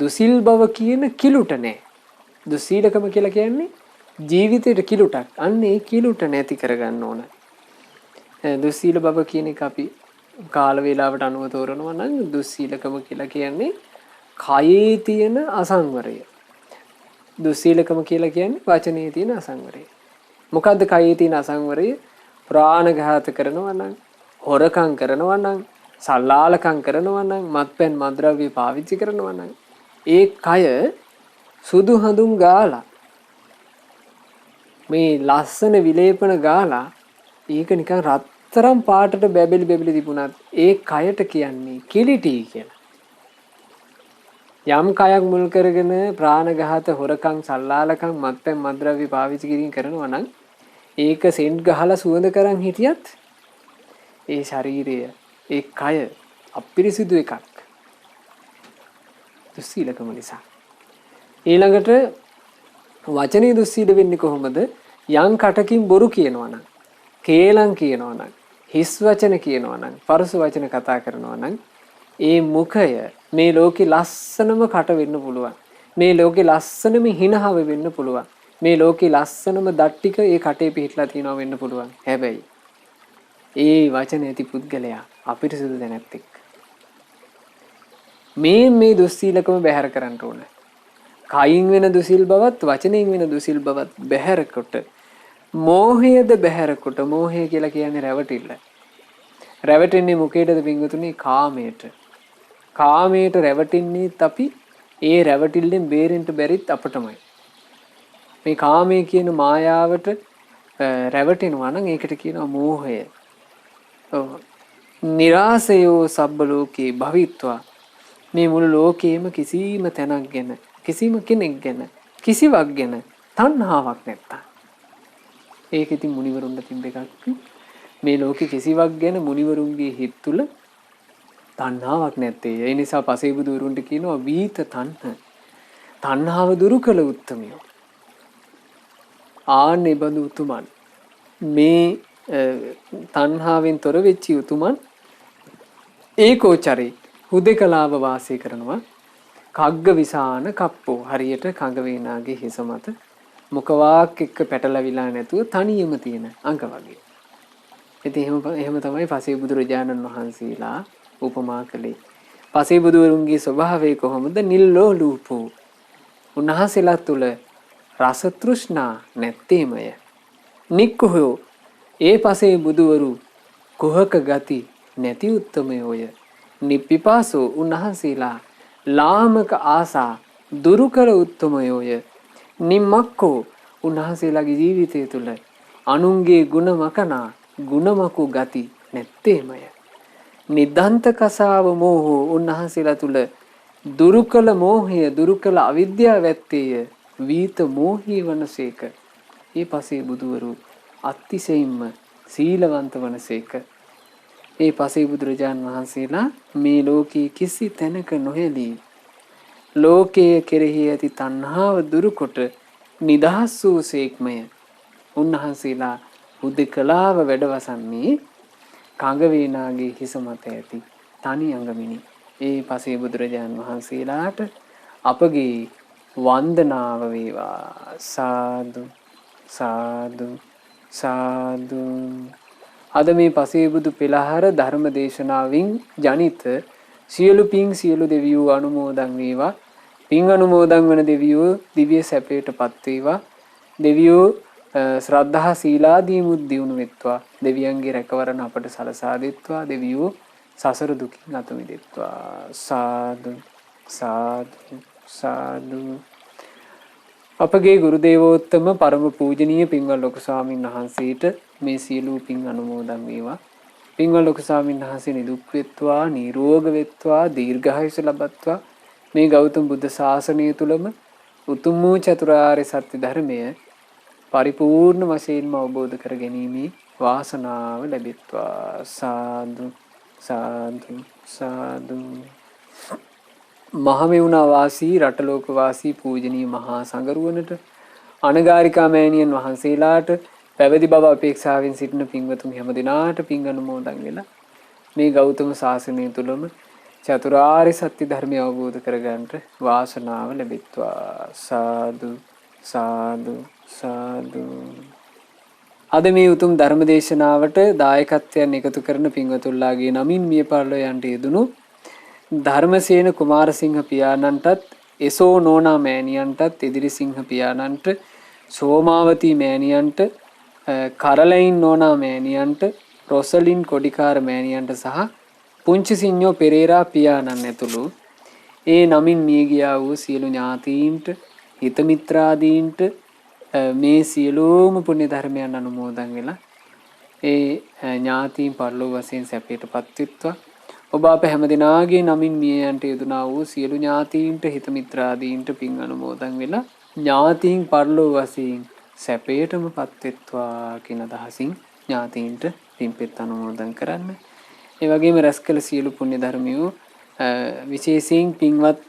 දුසිල් බව කියන කිලුට නැහැ. දුස්සීලකම කියලා කියන්නේ ජීවිතේට කිලුටක්. අන්න ඒ කිලුට නැති කරගන්න ඕන. දුස්සීල බව කියන එක අපි කාල වේලාවට අනුව තෝරනවා නම් දුස්සීලකම කියලා කියන්නේ කයේ තියෙන අසංවරය. දුස්සීලකම කියලා කියන්නේ වචනේ තියෙන අසංවරය. මොකද්ද කයේ තියෙන අසංවරය? ප්‍රාණඝාත කරනවා නම්, හොරකම් කරනවා නම්, සල්ලාලකම් කරනවා නම්, මත්පැන් මත්ද්‍රව්‍ය පාවිච්චි කරනවා නම් ඒ කය සුදු හඳුන් ගාලා මේ ලස්සන විලේපන ගාලා ඒක නිකන් රත්තරන් පාටට බැබලි තිබුණත් ඒ කයට කියන්නේ කිලිටි කියලා. යම් කයක් මුල් කරගෙන ප්‍රාණඝාත හොරකම් සල්ලාලකම් මත්පැන් මත්ද්‍රව්‍ය පාවිච්චි කිරීම කරනවා නම් ඒක සෙන්ට් ගහලා සුවඳ කරන් හිටියත් ඒ ශරීරය ඒ කය අපිරිසිදු එකක්. දුස්සීලකම නිසා. ඊළඟට වචනේ දුස්සීල වෙන්නේ කොහොමද? යම් කටකින් බොරු කියනවා නම්, කේලම් කියනවා නම්, හිස් වචන කියනවා නම්, පරුස වචන කතා කරනවා නම් ඒ මුඛය මේ ලෝකේ ලස්සනම කට වෙන්න පුළුවන්. මේ ලෝකේ ලස්සනම හිනහව වෙන්න පුළුවන්. මේ ලෝකේ ලස්සනම දත් ටික ඒ කටේ පිහිටලා තියෙනවා වෙන්න පුළුවන්. හැබැයි ඒ වචන ඇති පුද්ගලයා අපිරිසුදු දැනත් එක්ක මේ දුස්සීලකම බැහැර කරන්න ඕන. කයින් වෙන දුසිල් බවත් වචනෙන් වෙන දුසිල් බවත් බැහැරකොට මෝහයද බැහැරකොට මෝහය කියලා කියන්නේ රැවටිල්ල. රැවටෙන්නේ මොකේද පින්වතුනි? කාමයට. කාමයට රැවටින්නේත් අපි ඒ රැවටිල්ලෙන් බේරෙන්න බැරිත් අපටමයි. මේ කාමයේ කියන මායාවට රැවටෙනවා නම් ඒකට කියනවා මෝහය. ඔව්. නිරාසයෝ සබ්බ ලෝකේ භවිත්වා මේ මුළු ලෝකේම කිසිම තැනක් ගැන කිසිම කෙනෙක් ගැන කිසිවක් ගැන තණ්හාවක් නැත්තම් ඒක ඉතින් මුනිවරුන්ට තිබ්බ එකක්. මේ ලෝකේ කිසිවක් ගැන මුනිවරුන්ගේ හිත තුල තණ්හාවක් නැත්තේ. ඒ නිසා පසේබුදුරුන්ට කියනවා වීත තණ්හ. තණ්හාව දුරු කළ උත්තමයෝ. ආන්නේ බඳු උතුමන් මේ තණ්හාවෙන් තොර වෙච්ච උතුමන් ඒකෝචරේ හුදේකලාව වාසය කරනවා. කග්ග විසාන කප්පෝ හරියට කඟ වේනාගේ හිස මත මුඛවාක් එක්ක පැටලවිලා නැතුව තනියම තියෙන අංග වගේ. ඉතින් එහෙම තමයි පසේබුදුරජාණන් වහන්සේලා උපමා කළේ. පසේබුදුවරුන්ගේ ස්වභාවය කොහොමද? නිල්ලෝ ලූපෝ. උන්වහන්සේලා තුල රස තෘෂ්ණා නැත්තේමය. නික්කුහෝ ඒ පසේබුදුවරු කුහක ගති නැති උත්තමයෝය. නිප්පිපාසෝ උන්වහන්සේලා ලාමක ආසා දුරු කළ උත්තමයෝය. නිම්මක්කෝ උන්වහන්සේලාගේ ජීවිතය තුළ අනුන්ගේ ගුණ මකනා ගුණමකු ගති නැත්තේමය. නිදන්ත කසාව මෝහෝ උන්වහන්සේලා තුළ දුරු කළ මෝහය දුරු කළ අවිද්‍යාව ඇත්තේය. වීත මෝහී වනසේක. ඒ පසේ බුදුවරු අතිශයින්ම සීලවන්ත වනසේක. ඒ පසේ බුදුරජාණන් වහන්සේලා මේ ලෝකයේ කිසි තැනක නොහෙලී ලෝකයේ කෙරෙහි ඇති තණ්හාව දුරුකොට නිදහස් වූ සේක්මය. උන්වහන්සේලා හුදෙකලාව වැඩවසන්නේ කඟ වේනාගේ හිස මත ඇති තනි අඟමිනි. ඒ පසේ බුදුරජාණන් වහන්සේලාට අපගේ වන්දනාව වේවා. සාදු සාදු සාදු. අද මේ පසේබුදු පෙළහර ධර්ම දේශනාවෙන් ජනිත සියලු පින් සියලු දෙවියෝ අනුමෝදන් වේවා. පින් අනුමෝදන් වන දෙවියෝ දිව්‍ය සැපයටපත් වේවා. දෙවියෝ ශ්‍රද්ධා සීලාදී මුත් දියුණු වෙත්වා. දෙවියන්ගේ රැකවරණ අපට සලසා දෙත්වා. දෙවියෝ සසර දුකින් අත මිදෙත්වා. සාදු සාදු සාදු. අපගේ ගුරු දේවෝත්තම පරම පූජනීය පින්වත් ලොකු ස්වාමීන් වහන්සේට මේ සියලු පින් අනුමෝදන් වේවා. පින්වත් ලොකු ස්වාමීන් වහන්සේ නිදුක් වෙත්වා, නිරෝග වෙත්වා, දීර්ඝායුෂ ලබත්වා. මේ ගෞතම බුද්ධ ශාසනය තුලම උතුම් වූ චතුරාර්ය සත්‍ය ධර්මය පරිපූර්ණ වශයෙන්ම අවබෝධ කර ගැනීමේ වාසනාව ලැබෙත්වා. සාදු සාදු සාදු. මහමෙවුනා වාසී රටලෝක වාසී පූජනීය මහා සංඝරුවනට අනගාരികා මෑණියන් වහන්සේලාට පැවිදි බව අපේක්ෂාවෙන් සිටින පින්වතුන් හැම දිනාට පින් අනුමෝදන් වෙලා මේ ගෞතම ශාසනය තුලම චතුරාර්ය සත්‍ය ධර්මය අවබෝධ කරගන්නට වාසනාව ලැබෙත්වා. සාදු සාදු සාදු. අද මේ උතුම් ධර්ම දේශනාවට දායකත්වයන් එකතු කරන පින්වතුන්ලාගේ නමින් මිය පරලෝ යන්ට යෙදුණු ධර්මසේන කුමාරසිංහ පියාණන්ටත් එසෝ නෝනා මෑණියන්ටත් එදිරිසිංහ පියාණන්ට සෝමාවතී මෑණියන්ට කරලයින් නෝනා මෑණියන්ට රොසලින් කොඩිකාර මෑණියන්ට සහ පුංචි සිඤ්ඤෝ පෙරේරා පියාණන් ඇතුළු ඒ නමින් මිය ගියා වූ සියලු ඥාතීන්ට හිත මිත්‍රාදීන්ට මේ සියලුම පුණ්‍ය ධර්මයන් අනුමෝදන් වෙලා ඒ ඥාතීන් පරලෝ වශයෙන් සැපයටපත් වෙත්වා. ඔබ අප හැම දිනාගේ නමින් මිය යන්ට යෙදුනා වූ සියලු ඥාතීන්ට හිත මිත්‍රාදීන්ට පින් අනුමෝදන් වෙලා ඥාතීන් පරලෝ වශයෙන් සැපයටමපත් වෙත්වා කියන අදහසින් ඥාතීන්ට පින්පෙත් අනුමෝදන් කරන්න. ඒ වගේම රැස්කල සියලු පුණ්‍ය ධර්මියෝ විශේෂයෙන් පින්වත්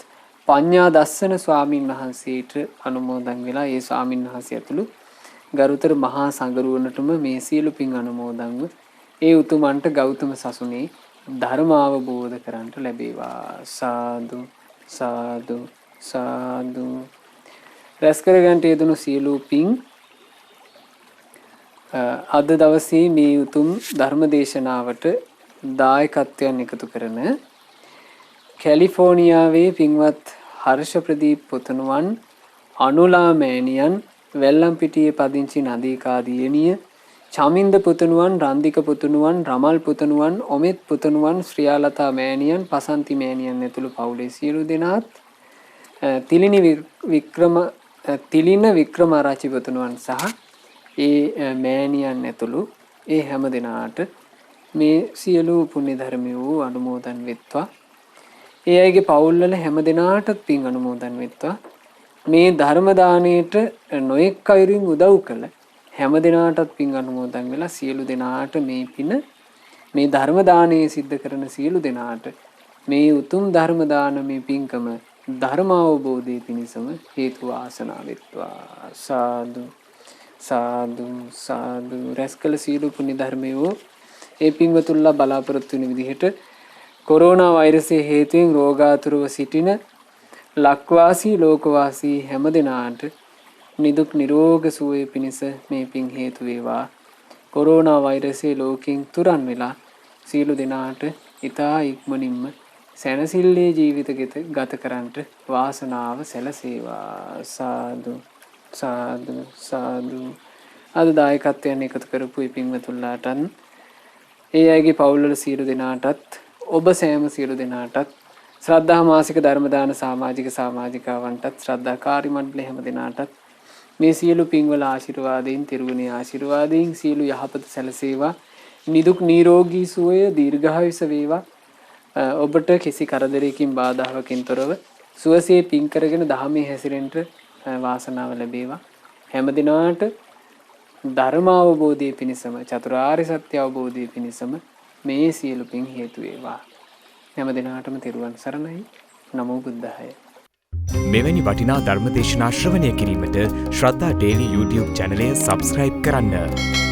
පඤ්ඤා දස්සන ස්වාමින් වහන්සේට අනුමෝදන් වෙලා ඒ ස්වාමින් වහන්සේ ඇතුළු ගරුතර මහා සංඝරුවනටම මේ සියලු පින් අනුමෝදන්ව ඒ උතුමන්ට ගෞතම සසුනේ ධර්ම අවබෝධ කරන්ට ලැබේවා. සාදු සාදු සාදු. රැස් කරගන්ට යෙදුණු සියලු පින් අද දවසේ මේ උතුම් ධර්ම දේශනාවට දායකත්වයන් එකතු කරන කැලිෆෝනියාවේ පින්වත් හර්ෂ ප්‍රදීප් පුතණුවන් අනුලා මෑණියන් වෙල්ලම්පිටියේ පදිංචි නදීකා දියණිය චමින්ද පුතණුවන් රන්දික පුතණුවන් රමල් පුතණුවන් ඔමෙත් පුතණුවන් ශ්‍රියාලතා මෑණියන් පසන්ති මෑණියන් ඇතුළු පවුලේ සියලු දෙනාත් තිලින වික්‍රමාරච්චි පුතණුවන් සහ ඒ මෑණියන් ඇතුළු ඒ හැම දෙනාට මේ සියලු පුණ්‍ය ධර්මය වූ අනුමෝදන් වෙත්වා. ඒ අයගේ පවුල්වල හැම දෙනාටත් පින් අනුමෝදන් වෙත්වා. මේ ධර්ම දාණයට නොඑක් අයුරින් උදව් කළ හැම දෙනාටත් පින් අනුමෝදන් වෙලා සියලු දෙනාට මේ පින මේ ධර්ම දාණය සිද්ධ කරන සියලු දෙනාට මේ උතුම් ධර්ම දානමේ පින්කම ධර්ම අවබෝධය පිණිසම හේතු වාසනා වෙත්වා. සාදු සාදු සාදු. රැස්කල සියලු පුණ්‍ය ධර්මයෝ ඒ පින්වතුන්ලා බලාපොරොත්තු වෙන විදිහට කොරෝනා වෛරසයේ හේතුවෙන් රෝගාතුරව සිටින ලක්වාසී ලෝකවාසී හැම දෙනාට නිදුක් නිරෝග සුවය පිණිස මේ පින් හේතු වේවා. කොරෝනා වෛරසයේ ලෝකෙන් තුරන් වෙලා සියලු දෙනාට ඊතා ඉක්මනින්ම සැනසille ජීවිත ගත කරන්නට වාසනාව සැලසේවා. සාදු සාදු සාදු. අද දායකත්වයන් එකතු කරපු පින්වතුන්ලාට ඒ අයගේ පවුල්වල සියලු දෙනාටත් ඔබ සෑම සියලු දෙනාටත් ශ්‍රද්ධා මාසික ධර්ම දාන සමාජිකාවන්ටත් ශ්‍රද්ධා කාර්ය මණ්ඩලයේ හැම දෙනාටත් මේ සියලු පින්වල ආශිර්වාදයෙන් තිරුවනේ ආශිර්වාදයෙන් සියලු යහපත සැලසේවා. නිදුක් නිරෝගී සුවය දීර්ඝායුෂ වේවා. ඔබට කිසි කරදරයකින් බාධාවකින් තොරව සුවසේ පින් කරගෙන ධර්මයේ හැසිරෙන්න වාසනාව ලැබේවා. හැම දිනාට ධර්ම අවබෝධය පිණිසම චතුරාර්ය සත්‍ය අවබෝධය පිණිසම මේ සියලු පින් හේතු වේවා. හැම දිනාටම තෙරුවන් සරණයි. නමෝ බුද්ධාය.
මෙවැනි වටිනා ධර්ම දේශනා ශ්‍රවණය කිරීමට ශ්‍රද්ධා ඩේලි YouTube චැනලය සබස්ක්‍රයිබ් කරන්න.